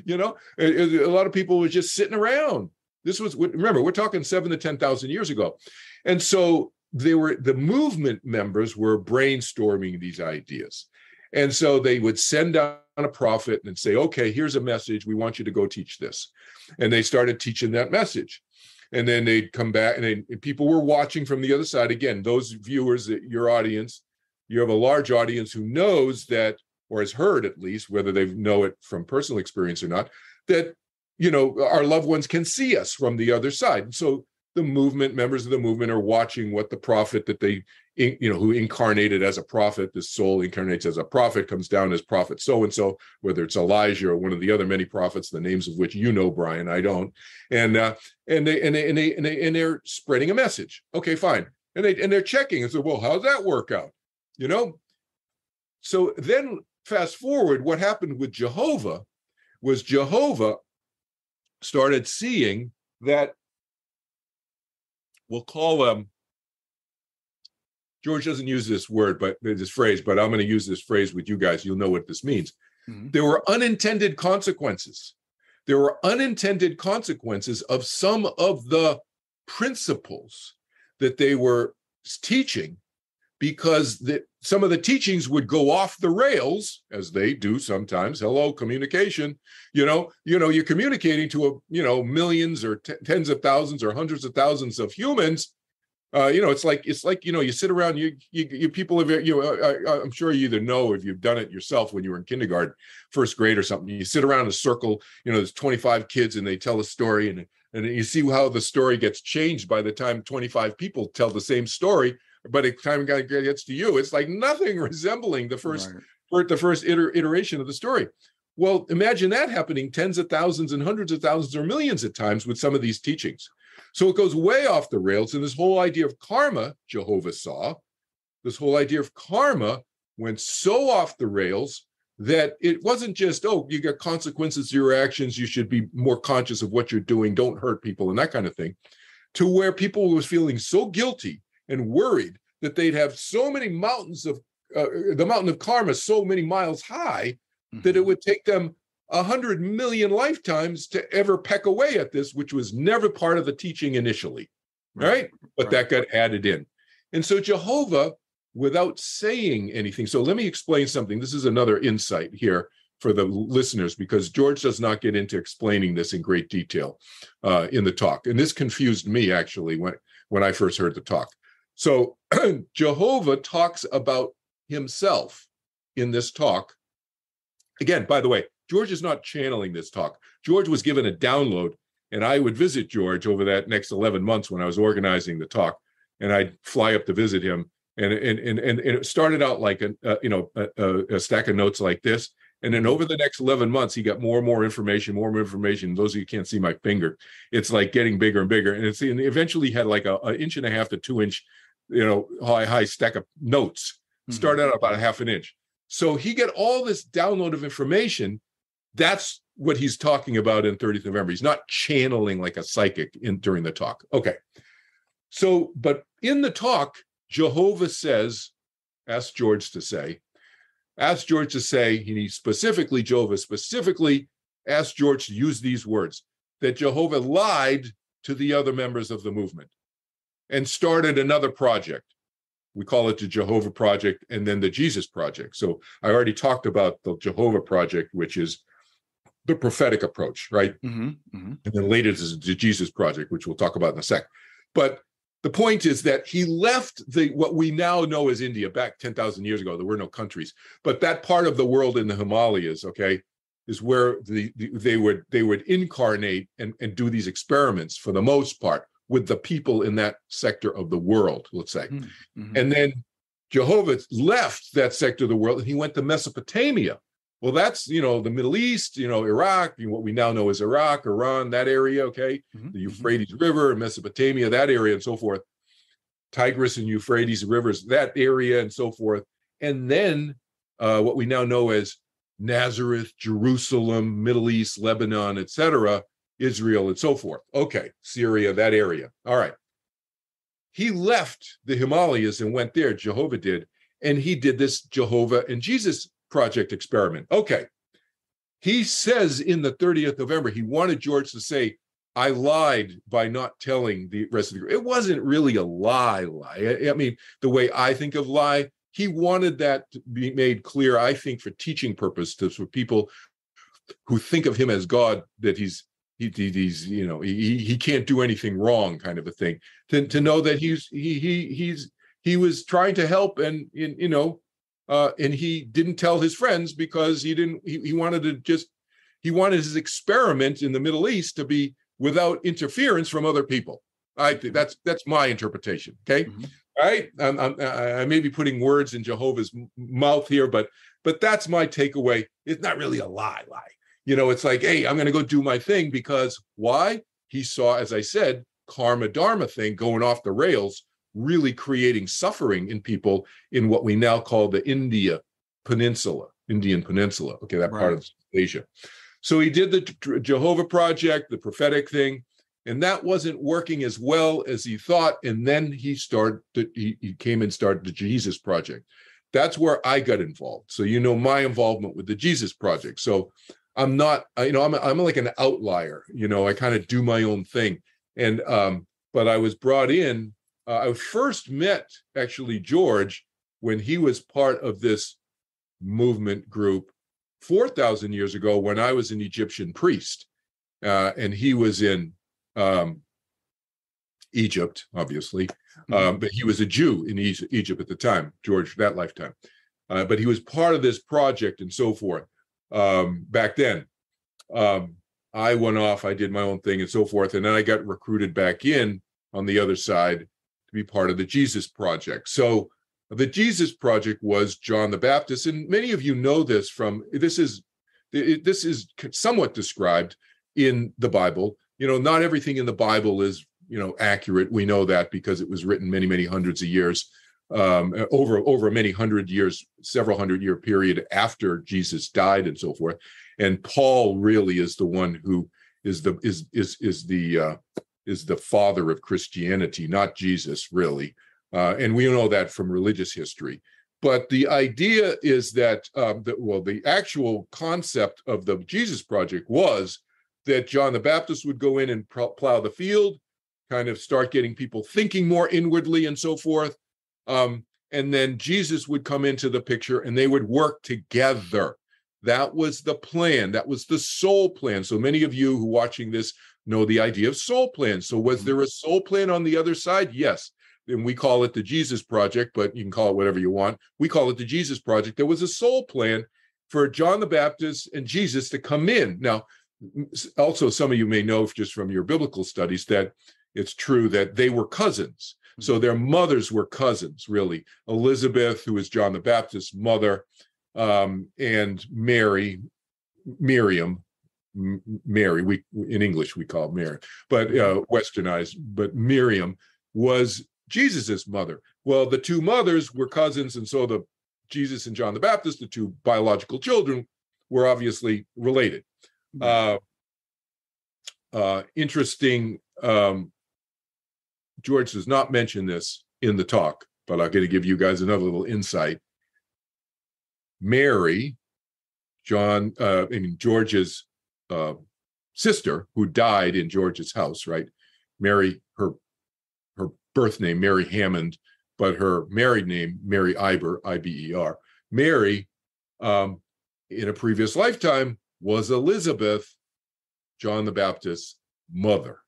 lot of people were just sitting around. Remember, we're talking 7,000 to 10,000 years ago. And so the movement members were brainstorming these ideas. And so they would send down a prophet and say, okay, here's a message. We want you to go teach this. And they started teaching that message. And then they'd come back, and people were watching from the other side. Again, those viewers, your audience, you have a large audience who knows that, or has heard at least, whether they know it from personal experience or not, that our loved ones can see us from the other side. And so the members of the movement are watching what the prophet that they, who incarnated as a prophet, this soul incarnates as a prophet, comes down as prophet so-and-so, whether it's Elijah or one of the other many prophets, the names of which Brian, I don't. And they're spreading a message. Okay, fine. And they're checking and say, well, how's that work out? So then fast forward, what happened with Jehovah was Jehovah started seeing that, we'll call them, George doesn't use this phrase, but I'm going to use this phrase with you guys. You'll know what this means. Mm-hmm. There were unintended consequences. There were unintended consequences of some of the principles that they were teaching, because some of the teachings would go off the rails, as they do sometimes. Hello, communication. You're communicating to millions or tens of thousands or hundreds of thousands of humans. It's like you sit around. You people have I'm sure you either know, or if you've done it yourself when you were in kindergarten, first grade or something. You sit around in a circle. There's 25 kids, and they tell a story, and you see how the story gets changed by the time 25 people tell the same story. But by the time it gets to you, it's like nothing resembling the first iteration of the story. Well, imagine that happening tens of thousands and hundreds of thousands or millions at times with some of these teachings. So it goes way off the rails. And this whole idea of karma, Jehovah saw, this whole idea of karma went so off the rails that it wasn't just, you got consequences to your actions, you should be more conscious of what you're doing, don't hurt people, and that kind of thing, to where people was feeling so guilty and worried that they'd have so many mountains of the mountain of karma so many miles high that it would take them 100 million lifetimes to ever peck away at this, which was never part of the teaching initially, right? But that got added in. And so Jehovah, without saying anything, so let me explain something. This is another insight here for the listeners, because George does not get into explaining this in great detail in the talk. And this confused me, actually, when I first heard the talk. So Jehovah talks about himself in this talk. Again, by the way, George is not channeling this talk. George was given a download, and I would visit George over that next 11 months when I was organizing the talk, and I'd fly up to visit him. And it started out like a stack of notes like this. And then over the next 11 months, he got more and more information. Those of you can't see my finger, it's like getting bigger and bigger. And eventually had like an 1.5 to 2 inch high stack of notes. Started out about a half an inch. So he get all this download of information. That's what he's talking about in 30th November. He's not channeling like a psychic during the talk. Okay. So, but in the talk, Jehovah asked George to say, Jehovah specifically asked George to use these words, that Jehovah lied to the other members of the movement and started another project. We call it the Jehovah Project and then the Jesus Project. So I already talked about the Jehovah Project, which is the prophetic approach, right? And then later there's the Jesus Project, which we'll talk about in a sec. But the point is that he left what we now know as India back 10,000 years ago. There were no countries, but that part of the world in the Himalayas, okay, is where they would incarnate and do these experiments for the most part with the people in that sector of the world, let's say. And then Jehovah left that sector of the world and he went to Mesopotamia. Well, that's, the Middle East, Iraq, what we now know as Iraq, Iran, that area, okay? The Euphrates River, Mesopotamia, that area and so forth. Tigris and Euphrates rivers, that area and so forth. And then what we now know as Nazareth, Jerusalem, Middle East, Lebanon, etc., Israel, and so forth. Okay, Syria, that area. All right. He left the Himalayas and went there, Jehovah did, and he did this Jehovah and Jesus Project experiment. Okay. He says in the 30th November, he wanted George to say, I lied by not telling the rest of the group. It wasn't really a lie. I mean, the way I think of lie, he wanted that to be made clear, I think, for teaching purposes, for people who think of him as God, that he can't do anything wrong, kind of a thing. To know that he was trying to help, and he didn't tell his friends because he wanted his experiment in the Middle East to be without interference from other people. I think that's my interpretation. Okay. All right. I may be putting words in Jehovah's mouth here, but that's my takeaway. It's not really a lie. It's like, hey, I'm going to go do my thing because why? He saw, as I said, karma dharma thing going off the rails, really creating suffering in people in what we now call the Indian Peninsula. Okay, that part of Asia. So he did the Jehovah Project, the prophetic thing, and that wasn't working as well as he thought. And then he came and started the Jesus Project. That's where I got involved. So my involvement with the Jesus Project. So I'm not, I'm like an outlier. I kind of do my own thing. And but I was brought in. I first met actually George when he was part of this movement group 4,000 years ago when I was an Egyptian priest, and he was in Egypt, obviously, but he was a Jew in Egypt at the time, George, that lifetime. But he was part of this project and so forth back then. I went off, I did my own thing and so forth, and then I got recruited back in on the other side to be part of the Jesus Project. So the Jesus Project was John the Baptist, and many of you know this from, this is somewhat described in the Bible. Not everything in the Bible is, accurate. We know that because it was written many, many hundreds of years, over many hundred years, several hundred year period after Jesus died and so forth. And Paul really is the one who is the father of Christianity, not Jesus, really. And we know that from religious history. But the idea is that, the actual concept of the Jesus Project was that John the Baptist would go in and plow the field, kind of start getting people thinking more inwardly and so forth. And then Jesus would come into the picture and they would work together. That was the plan. That was the soul plan. So many of you who are watching this know the idea of soul plan. So was there a soul plan on the other side? Yes. And we call it the Jesus Project, but you can call it whatever you want. We call it the Jesus Project. There was a soul plan for John the Baptist and Jesus to come in. Now, also, some of you may know just from your biblical studies that it's true that they were cousins. So their mothers were cousins, really. Elizabeth, who is John the Baptist's mother, and Mary, in English we call it Mary, but westernized, but Miriam was Jesus's mother. Well, the two mothers were cousins, and so the Jesus and John the Baptist, the two biological children, were obviously related. Interesting. George does not mention this in the talk, but I'm going to give you guys another little insight. Mary, George's sister, who died in George's house, right? Mary, her birth name, Mary Hammond, but her married name, Mary Iber, I-B-E-R. Mary, in a previous lifetime, was Elizabeth, John the Baptist's mother.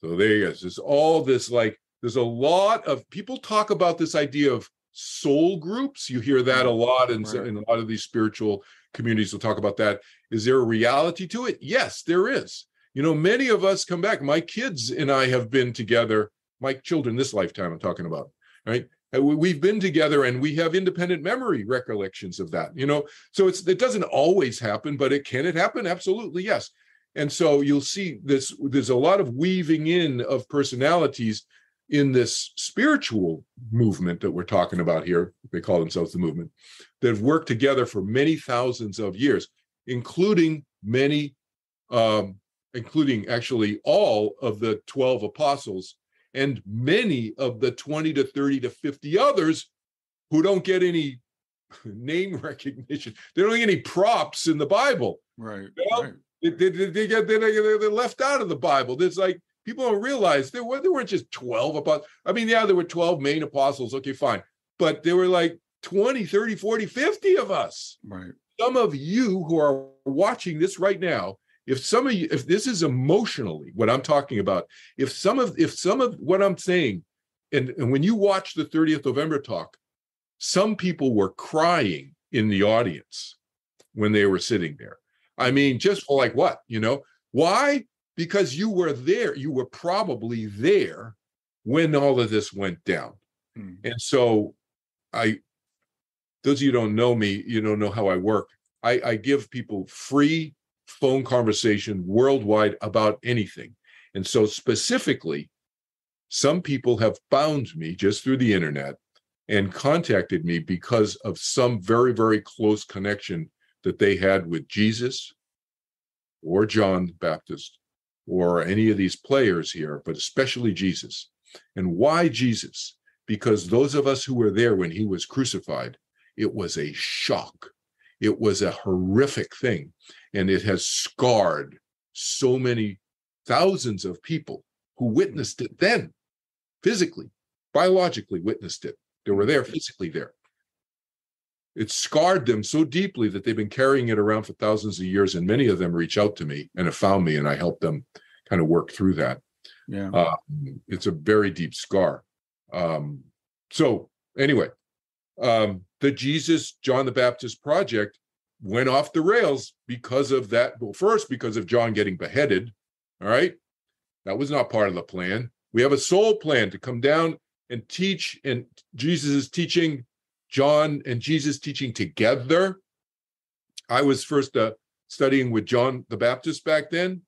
So there you go. There's all this, there's a lot of people talk about this idea of soul groups. You hear that a lot, and in a lot of these spiritual communities will talk about that. Is there a reality to it? Yes, there is. Many of us come back. My kids and I have been together, my children this lifetime I'm talking about, right? We've been together and we have independent memory recollections of that, So it doesn't always happen, but can it happen? Absolutely, yes. And so you'll see this, there's a lot of weaving in of personalities in this spiritual movement that we're talking about here. They call themselves the movement, that have worked together for many thousands of years, including actually all of the 12 apostles and many of the 20 to 30 to 50 others who don't get any name recognition. They don't get any props in the Bible. Right. They're left out of the Bible. There's people don't realize there weren't just 12 apostles. I mean, yeah, there were 12 main apostles. Okay, fine. But there were 20, 30, 40, 50 of us. Right. Some of you who are watching this right now, if this is emotionally what I'm talking about, if some of what I'm saying, and when you watch the 30th November talk, some people were crying in the audience when they were sitting there. I mean, just for what, why? Because you were there. You were probably there when all of this went down. And so those of you who don't know me, you don't know how I work. I give people free phone conversation worldwide about anything. And so specifically, some people have found me just through the internet and contacted me because of some very, very close connection that they had with Jesus or John the Baptist or any of these players here, but especially Jesus. And why Jesus? Because those of us who were there when he was crucified, it was a shock. It was a horrific thing. And it has scarred so many thousands of people who witnessed it then, physically, biologically witnessed it. They were there, physically there. It scarred them so deeply that they've been carrying it around for thousands of years, and many of them reach out to me and have found me, and I help them kind of work through that. Yeah, it's a very deep scar. So anyway, the Jesus John the Baptist project went off the rails because of that. Well, first, because of John getting beheaded. All right, that was not part of the plan. We have a soul plan to come down and teach, and Jesus is teaching. John and Jesus teaching together. I was first studying with John the Baptist back then.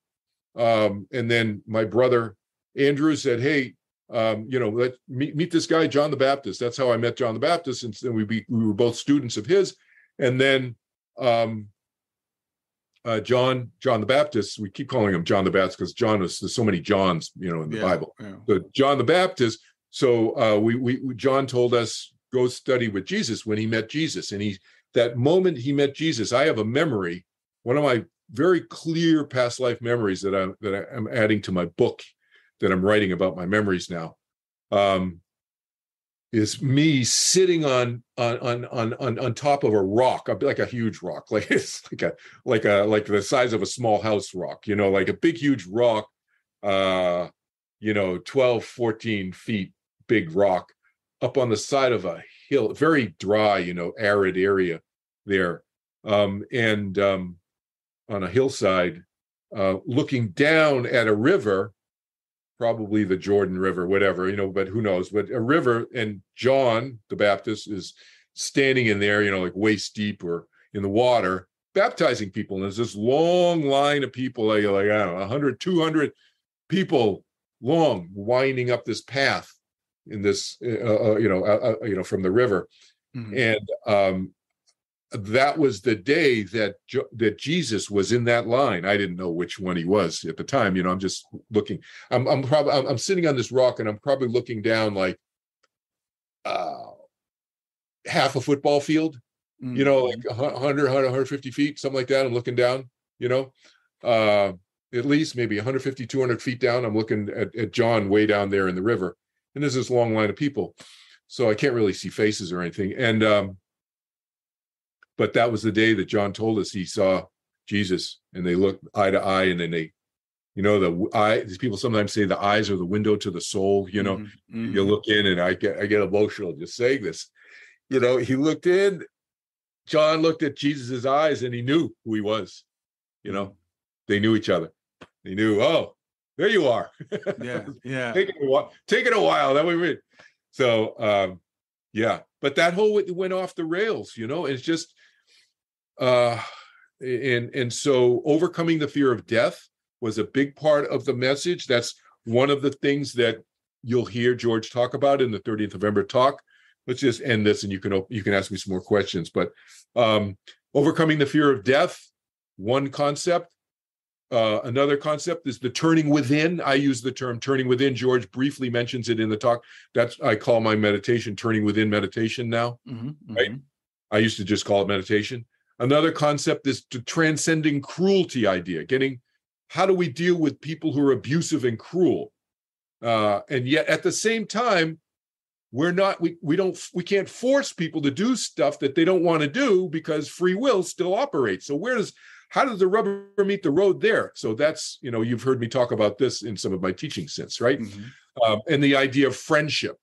And then my brother Andrew said, hey, let's meet this guy, John the Baptist. That's how I met John the Baptist. And then we were both students of his. And then John the Baptist, we keep calling him John the Baptist because there's so many Johns, in the Bible. Yeah. So John the Baptist. So John told us, go study with Jesus when he met Jesus. And that moment he met Jesus, I have a memory, one of my very clear past life memories that I'm adding to my book that I'm writing about my memories now, is me sitting on top of a rock, like a huge rock, like it's like the size of a small house rock, like a big, huge rock, 12, 14 feet big rock, up on the side of a hill, very dry, arid area there, and on a hillside, looking down at a river, probably the Jordan River, whatever, but who knows, but a river, and John the Baptist is standing in there, like waist deep or in the water, baptizing people. And there's this long line of people, like I don't know, 100, 200 people long, winding up this path in this, from the river. Mhm. And that was the day that Jesus was in that line. I didn't know which one he was at the time. I'm just looking. I'm sitting on this rock, and I'm probably looking down like half a football field. Like 150 feet, something like that. I'm looking down. At least maybe 150, 200 feet down. I'm looking at John way down there in the river, and there's this long line of people, so I can't really see faces or anything. And but that was the day that John told us he saw Jesus, and they looked eye to eye, and then they, the eye. These people sometimes say the eyes are the window to the soul. You look in, and I get emotional just saying this. He looked in. John looked at Jesus's eyes, and he knew who he was. They knew each other. They knew. Oh, there you are. Yeah. Taking a while. That we read. So, yeah. But that whole went off the rails. It's just. And so overcoming the fear of death was a big part of the message. That's one of the things that you'll hear George talk about in the 30th November talk. Let's just end this, and you can ask me some more questions. But overcoming the fear of death, one concept. Another concept is the turning within. I use the term turning within. George briefly mentions it in the talk. I call my meditation turning within meditation now. Right? I used to just call it meditation. Another concept is the transcending cruelty idea. How do we deal with people who are abusive and cruel? And yet at the same time, we can't force people to do stuff that they don't want to do, because free will still operates. So how does the rubber meet the road there? So that's, you've heard me talk about this in some of my teaching since, right? And the idea of friendship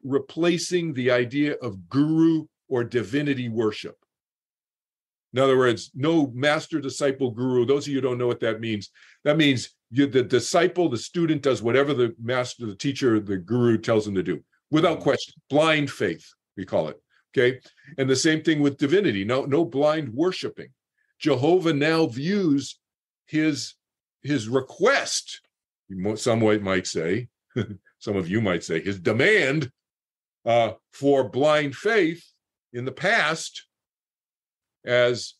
replacing the idea of guru or divinity worship. In other words, no master, disciple, guru. Those of you who don't know what that means the disciple, the student, does whatever the master, the teacher, the guru tells him to do, without question. Blind faith, we call it. Okay. And the same thing with divinity. No blind worshiping. Jehovah now views his request, some might say, some of you might say, his demand for blind faith in the past as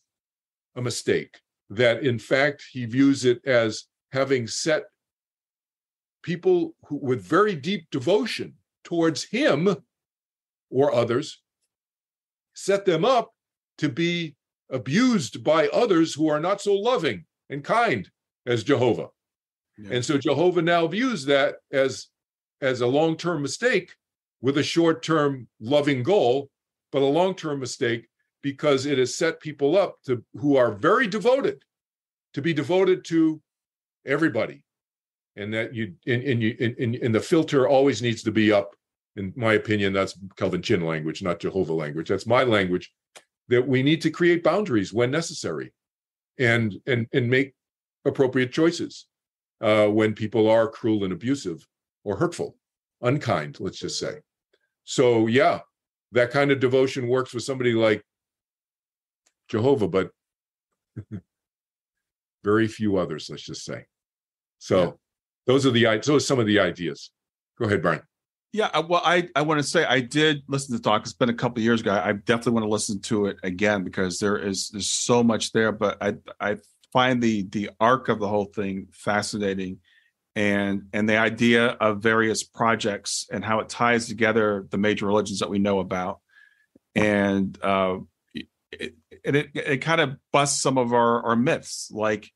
a mistake. That in fact, he views it as having set people with very deep devotion towards him or others, set them up to be abused by others who are not so loving and kind as Jehovah. Yeah. And so Jehovah now views that as a long-term mistake with a short-term loving goal, but a long-term mistake because it has set people up who are very devoted to be devoted to everybody. And that and the filter always needs to be up. In my opinion, that's Kelvin Chin language, not Jehovah language. That's my language. That we need to create boundaries when necessary, and make appropriate choices when people are cruel and abusive or hurtful, unkind, let's just say. So yeah, that kind of devotion works with somebody like Jehovah, but very few others, let's just say. So yeah. Those are some of the ideas. Go ahead, Brian. Yeah, well, I want to say I did listen to the talk. It's been a couple of years ago. I definitely want to listen to it again because there's so much there. But I find the arc of the whole thing fascinating, and the idea of various projects and how it ties together the major religions that we know about, and it kind of busts some of our myths, like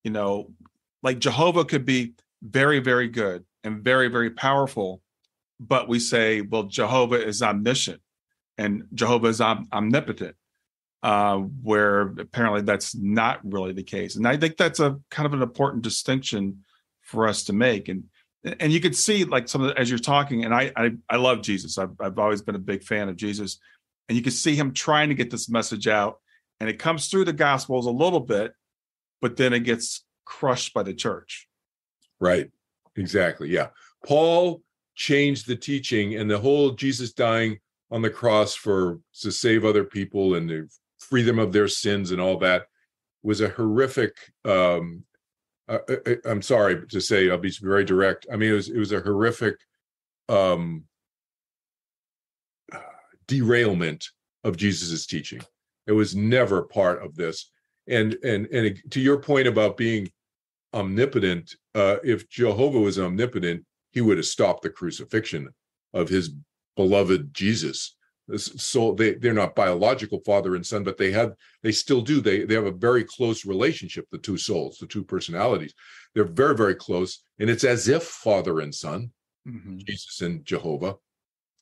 Jehovah could be very, very good and very, very powerful. But we say, well, Jehovah is omniscient and Jehovah is omnipotent, where apparently that's not really the case. And I think that's a kind of an important distinction for us to make. And you could see like some of the, as you're talking, and I love Jesus. I've always been a big fan of Jesus. And you can see him trying to get this message out. And it comes through the Gospels a little bit, but then it gets crushed by the church. Right. Exactly. Yeah. Paul changed the teaching, and the whole Jesus dying on the cross to save other people and to free them of their sins and all that was a horrific, I'm sorry to say, I'll be very direct. I mean, it was a horrific derailment of Jesus's teaching. It was never part of this. And to your point about being omnipotent, if Jehovah was omnipotent, he would have stopped the crucifixion of his beloved Jesus. So they're not biological father and son, but they still do. They have a very close relationship, the two souls, the two personalities. They're very, very close. And it's as if father and son, Jesus and Jehovah,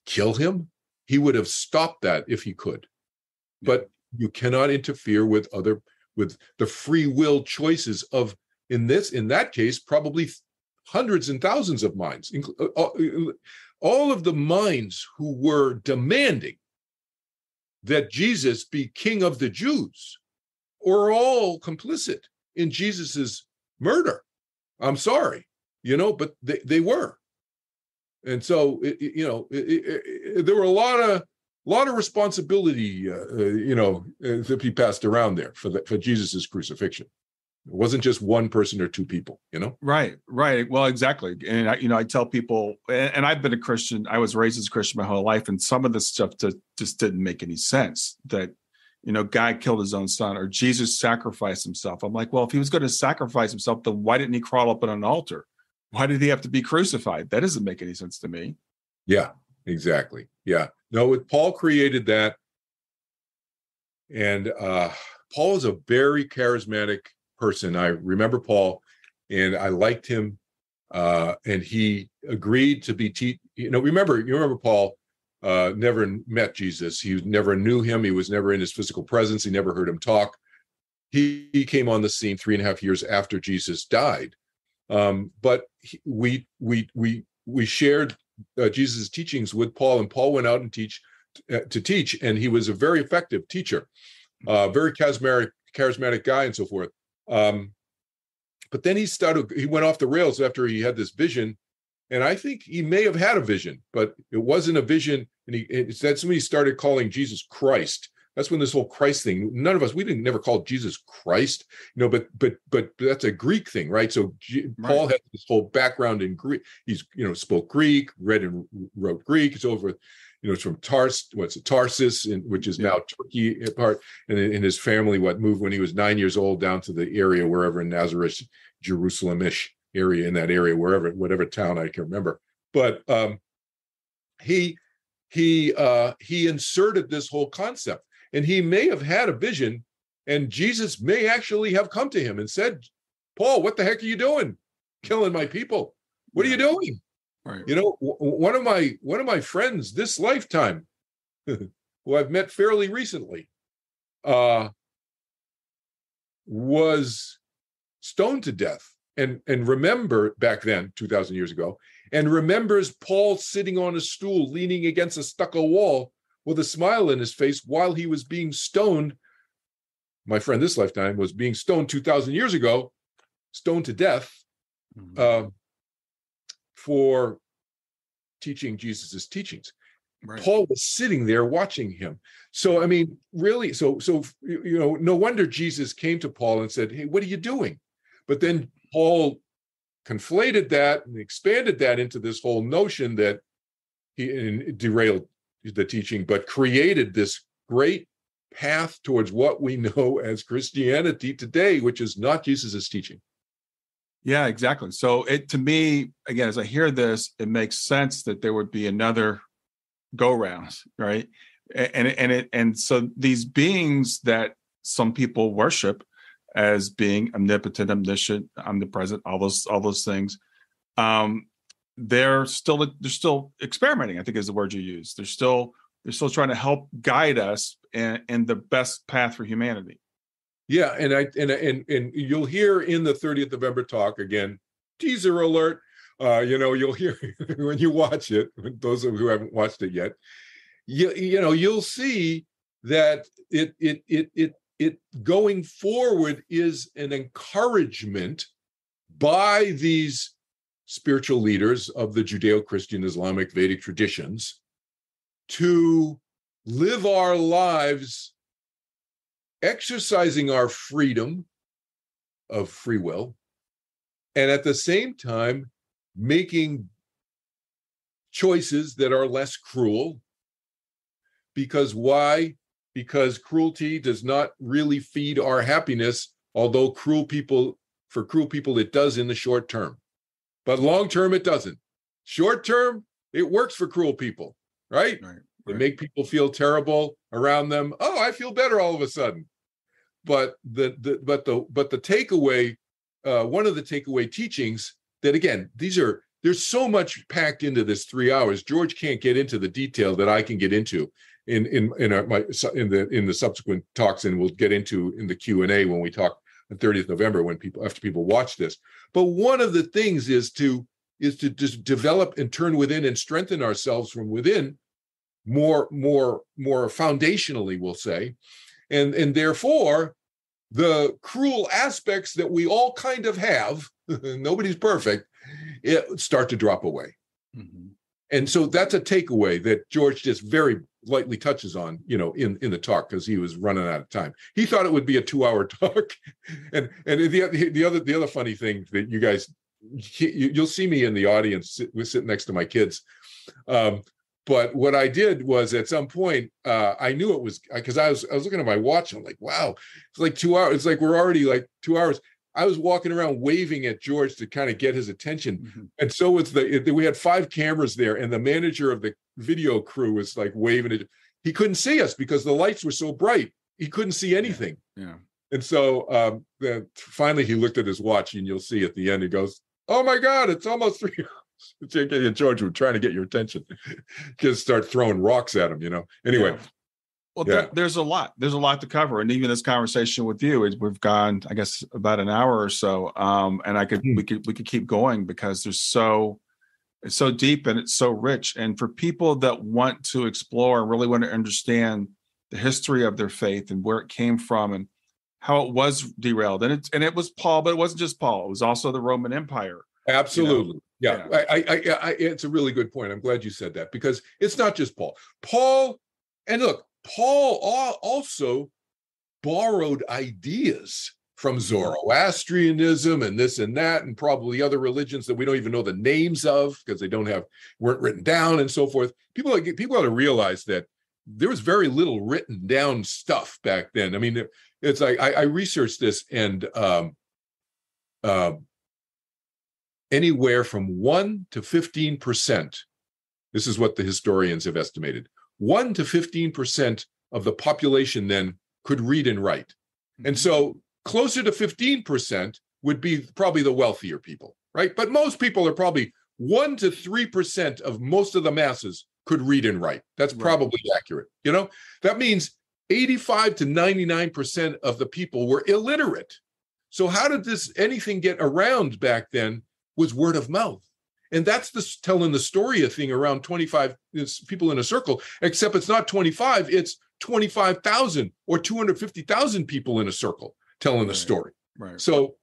kill him. He would have stopped that if he could. But you cannot interfere with the free will choices of, in that case, probably hundreds and thousands of minds. All of the minds who were demanding that Jesus be king of the Jews were all complicit in Jesus's murder. I'm sorry, but they were. And so, there were a lot of responsibility, to be passed around there for Jesus's crucifixion. It wasn't just one person or two people, Right. Well, exactly. And I tell people, and I've been a Christian. I was raised as a Christian my whole life, and some of this stuff just didn't make any sense. That God killed his own son, or Jesus sacrificed himself. I'm like, well, if he was going to sacrifice himself, then why didn't he crawl up on an altar? Why did he have to be crucified? That doesn't make any sense to me. Yeah, exactly. Yeah. No, Paul created that. And Paul is a very charismatic person. I remember Paul, and I liked him. And he agreed to be remember Paul never met Jesus. He never knew him. He was never in his physical presence. He never heard him talk. He came on the scene 3.5 years after Jesus died. But we shared Jesus' teachings with Paul, and Paul went out and to teach, and he was a very effective teacher, very charismatic guy, and so forth. But then he went off the rails after he had this vision, and I think he may have had a vision, but it wasn't a vision. And that's when he started calling Jesus Christ. That's when this whole Christ thing, none of us, we didn't never call Jesus Christ, but that's a Greek thing, right? So Paul had this whole background in Greek. He's, spoke Greek, read and wrote Greek. It's over, it's from Tarsus, which is now Turkey part. And in his family, moved when he was 9 years old down to the area, wherever in Nazareth, Jerusalem-ish area, in that area, whatever town I can remember. But he inserted this whole concept. And he may have had a vision, and Jesus may actually have come to him and said, Paul, what the heck are you doing? Killing my people. What are you doing? Right. One of my friends this lifetime, who I've met fairly recently, was stoned to death. And remember back then, 2,000 years ago, and remembers Paul sitting on a stool, leaning against a stucco wall, with a smile in his face while he was being stoned. My friend this lifetime was being stoned 2,000 years ago, stoned to death, for teaching Jesus's teachings. Right. Paul was sitting there watching him. So, I mean, really, so no wonder Jesus came to Paul and said, hey, what are you doing? But then Paul conflated that and expanded that into this whole notion that he derailed the teaching, but created this great path towards what we know as Christianity today, which is not Jesus's teaching. Yeah, exactly. So to me, again, as I hear this, it makes sense that there would be another go round, right? And so these beings that some people worship as being omnipotent, omniscient, omnipresent, all those things, they're still experimenting, I think is the word you use. They're still trying to help guide us in the best path for humanity. Yeah, and you'll hear in the 30th November talk, again, teaser alert, you'll hear when you watch it, those of you who haven't watched it yet, you'll see that it going forward is an encouragement by these spiritual leaders of the Judeo-Christian-Islamic-Vedic traditions to live our lives exercising our freedom of free will, and at the same time making choices that are less cruel. Because why? Because cruelty does not really feed our happiness, although for cruel people, it does in the short term. But long term, it doesn't. Short term, it works for cruel people, right? They make people feel terrible around them. Oh, I feel better all of a sudden. But the takeaway, one of the takeaway teachings that, again, there's so much packed into this 3 hours. George can't get into the detail that I can get into in the subsequent talks, and we'll get into in the Q&A when we talk on 30th November after people watch this. But one of the things is to just develop and turn within and strengthen ourselves from within more foundationally, we'll say, and therefore the cruel aspects that we all kind of have, nobody's perfect, start to drop away. Mm-hmm. And so that's a takeaway that George just very lightly touches on, in the talk, because he was running out of time. He thought it would be a 2-hour talk. And the other funny thing that you guys, you'll see me in the audience, we're sitting next to my kids. But what I did was, at some point, I knew it was, because I was looking at my watch. I'm like, wow, it's like 2 hours. It's like we're already like 2 hours. I was walking around waving at George to kind of get his attention. Mm-hmm. And so we had 5 cameras there, and the manager of the video crew was like waving it. He couldn't see us because the lights were so bright. He couldn't see anything. Yeah. And so finally he looked at his watch, and you'll see at the end, he goes, "Oh my God, it's almost 3 hours." George, we're trying to get your attention. Just start throwing rocks at him, Anyway. Yeah. Well, there's a lot to cover. And even this conversation with you, we've gone, I guess, about an hour or so. And we could keep going, because it's so deep and it's so rich. And for people that want to explore and really want to understand the history of their faith and where it came from and how it was derailed. And it was Paul, but it wasn't just Paul. It was also the Roman Empire. Absolutely. Yeah. I it's a really good point. I'm glad you said that, because it's not just Paul. And look, Paul also borrowed ideas from Zoroastrianism and this and that, and probably other religions that we don't even know the names of because they weren't written down and so forth. People ought to realize that there was very little written down stuff back then. I mean, it's like I researched this, and anywhere from 1 to 15%. This is what the historians have estimated. 1 to 15% of the population then could read and write. And so closer to 15% would be probably the wealthier people, right? But most people are probably 1 to 3% of most of the masses could read and write. That's probably accurate. That means 85 to 99% of the people were illiterate. So how did anything get around back then? Was word of mouth. And that's telling the story a thing around 25 people in a circle, except it's not 25, it's 25,000 or 250,000 people in a circle telling the story. Right. So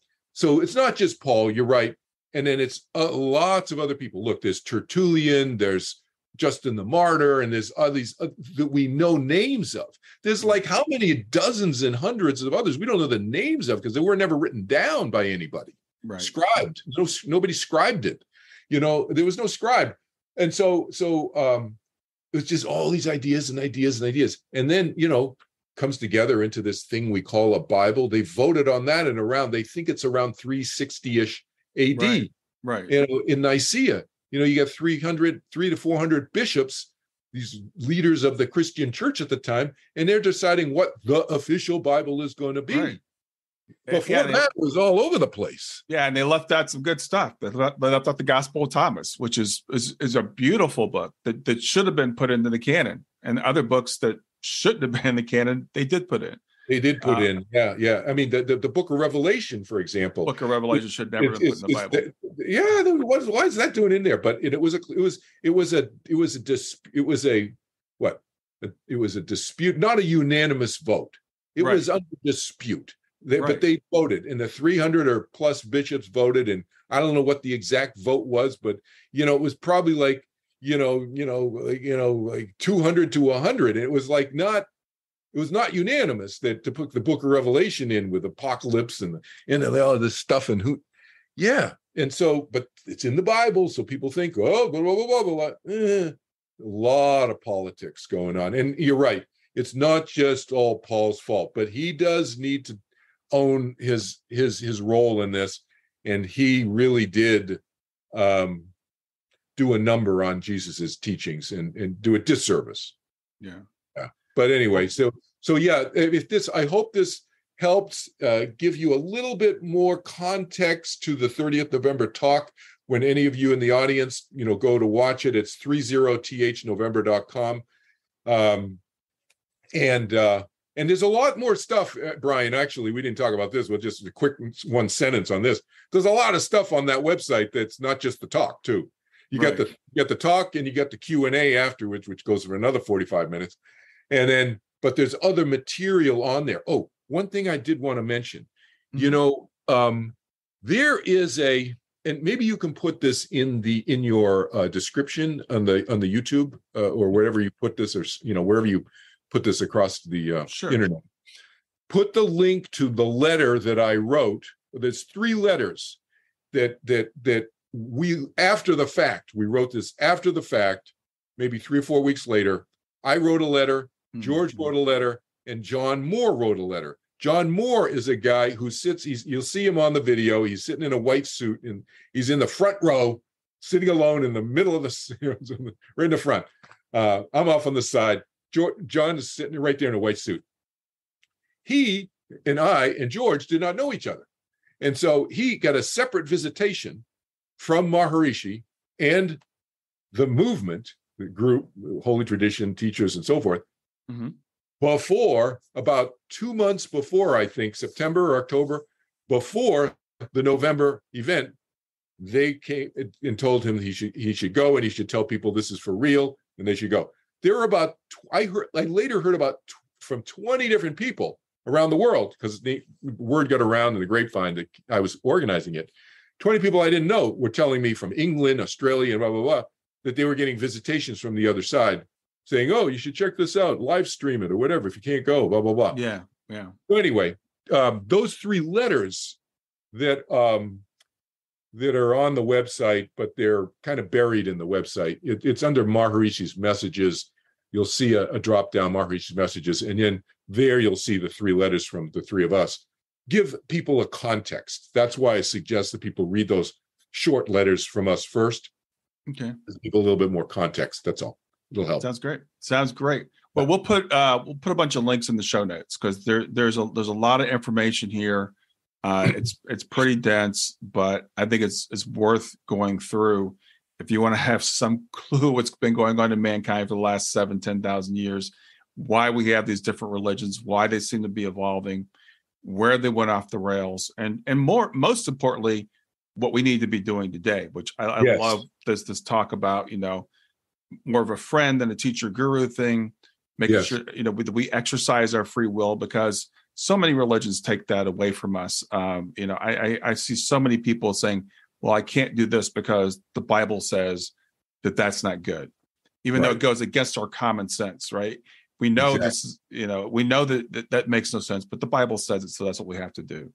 it's not just Paul, you're right. And then it's lots of other people. Look, there's Tertullian, there's Justin the Martyr, and there's all these that we know names of. There's like how many dozens and hundreds of others we don't know the names of because they were never written down by anybody. Right. Scribed. Nobody scribed it. There was no scribe. And so it was just all these ideas and ideas and ideas. And then, comes together into this thing we call a Bible. They voted on that they think it's around 360-ish AD. Right. In Nicaea, you got 300 to 400 bishops, these leaders of the Christian church at the time, and they're deciding what the official Bible is going to be. Right. Before that, it was all over the place. Yeah, and they left out some good stuff. They left out the Gospel of Thomas, which is a beautiful book that should have been put into the canon. And other books that shouldn't have been in the canon, they did put in. They did put in. Yeah. I mean, the Book of Revelation, for example. Book of Revelation should never have been put in the Bible. Why is that doing in there? But it was a dispute, not a unanimous vote. It was under dispute. But they voted, and the 300 or plus bishops voted, and I don't know what the exact vote was, but it was probably like 200 to 100. And it was like not unanimous that to put the Book of Revelation in with Apocalypse and all of this stuff and Yeah. And so, but it's in the Bible. So people think, oh, blah, blah, blah, blah, blah. A lot of politics going on. And you're right. It's not just all Paul's fault, but he does need to own his role in this. And he really did do a number on Jesus's teachings and do a disservice. Yeah. But anyway, so yeah, I hope this helps give you a little bit more context to the 30th November talk. When any of you in the audience, go to watch it, it's 30thnovember.com. And there's a lot more stuff, Brian. Actually, we didn't talk about this, but just a quick one sentence on this. There's a lot of stuff on that website that's not just the talk, too. You got the talk, and you got the Q&A afterwards, which goes for another 45 minutes. And then, but there's other material on there. Oh, one thing I did want to mention, there is and maybe you can put this in your description on the YouTube or wherever you put this, or wherever you put this across the internet. Put the link to the letter that I wrote. There's 3 letters that we, after the fact, we wrote this after the fact, maybe 3 or 4 weeks later. I wrote a letter, George wrote a letter, and John Moore wrote a letter. John Moore is a guy who sits, you'll see him on the video. He's sitting in a white suit, and he's in the front row, sitting alone in the middle of the, right in the front. I'm off on the side. John is sitting right there in a white suit. He and I and George did not know each other. And so he got a separate visitation from Maharishi and the movement, the group, Holy Tradition, teachers, and so forth, before, about 2 months before, I think, September or October, before the November event, they came and told him he should go, and he should tell people this is for real, and they should go. There were about, I later heard about from 20 different people around the world, because the word got around in the grapevine that I was organizing it. 20 people I didn't know were telling me from England, Australia, and blah, blah, blah, that they were getting visitations from the other side saying, oh, you should check this out, live stream it or whatever if you can't go, blah, blah, blah. Yeah. So anyway, those 3 letters that are on the website, but they're kind of buried in the website. It's under Maharishi's messages. You'll see a drop down, Maharishi's messages, and then there you'll see the 3 letters from the 3 of us. Give people a context. That's why I suggest that people read those short letters from us first. Okay. Give people a little bit more context. That's all. It'll help. Sounds great. Well, we'll put a bunch of links in the show notes, because there's a lot of information here. It's pretty dense, but I think it's worth going through if you want to have some clue what's been going on in mankind for the last 7,000-10,000 years, why we have these different religions, why they seem to be evolving, where they went off the rails, and most importantly, what we need to be doing today, which I love this talk about, more of a friend than a teacher guru thing, making sure, we exercise our free will, because so many religions take that away from us. I see so many people saying, well, I can't do this because the Bible says that that's not good, even though it goes against our common sense, right? We know this is, we know that makes no sense, but the Bible says it, so that's what we have to do.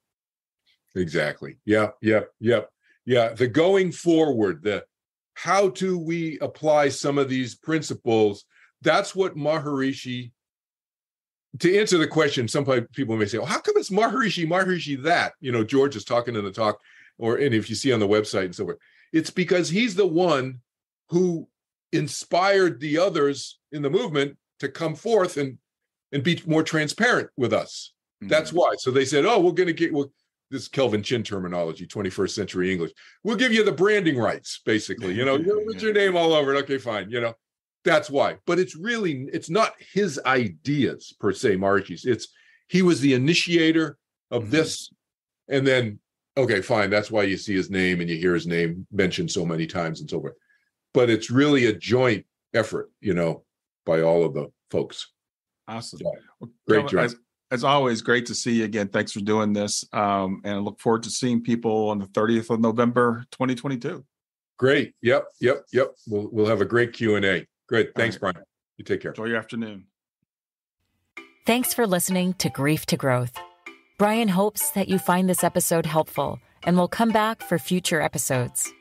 Exactly. Yeah. The going forward, how do we apply some of these principles? That's what Maharishi, to answer the question, some people may say, well, how come it's Maharishi that? George is talking in the talk, and if you see on the website and so forth, it's because he's the one who inspired the others in the movement to come forth and be more transparent with us. That's why. So they said, oh, we're going to get this Kelvin Chin terminology, 21st century English. We'll give you the branding rights, basically. Put your name all over it. Okay, fine. That's why. But it's not his ideas per se, Maharishi's. He was the initiator of this. And then, okay, fine. That's why you see his name and you hear his name mentioned so many times and so forth. But it's really a joint effort, by all of the folks. Awesome. Yeah. Great job. As always, great to see you again. Thanks for doing this. And I look forward to seeing people on the 30th of November, 2022. Great. Yep. We'll have a great Q&A. Great. Thanks, Brian. You take care. Enjoy your afternoon. Thanks for listening to Grief to Growth. Brian hopes that you find this episode helpful and will come back for future episodes.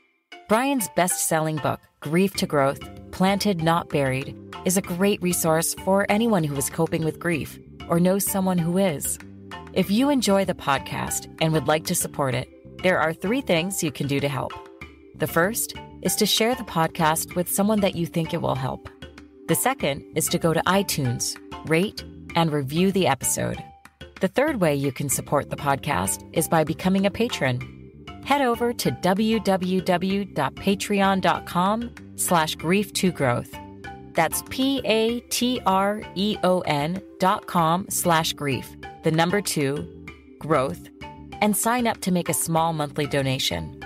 Brian's best-selling book, Grief to Growth, Planted Not Buried, is a great resource for anyone who is coping with grief or knows someone who is. If you enjoy the podcast and would like to support it, there are 3 things you can do to help. The first is to share the podcast with someone that you think it will help. The second is to go to iTunes, rate, and review the episode. The third way you can support the podcast is by becoming a patron. Head over to www.patreon.com/grief2growth. That's patreon.com/grief, the number 2, growth, and sign up to make a small monthly donation.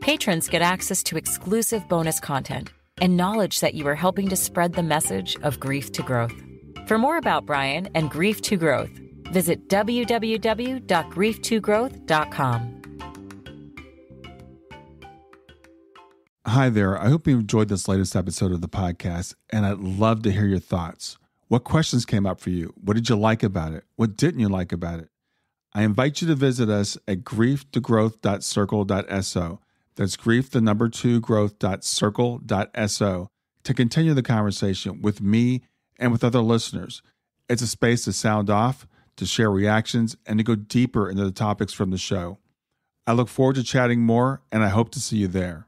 Patrons get access to exclusive bonus content and knowledge that you are helping to spread the message of grief to growth. For more about Brian and Grief to Growth, visit www.grief2growth.com. Hi there. I hope you enjoyed this latest episode of the podcast, and I'd love to hear your thoughts. What questions came up for you? What did you like about it? What didn't you like about it? I invite you to visit us at grieftogrowth.circle.so. That's grief, the number 2, growth.circle.so to continue the conversation with me and with other listeners. It's a space to sound off, to share reactions, and to go deeper into the topics from the show. I look forward to chatting more, and I hope to see you there.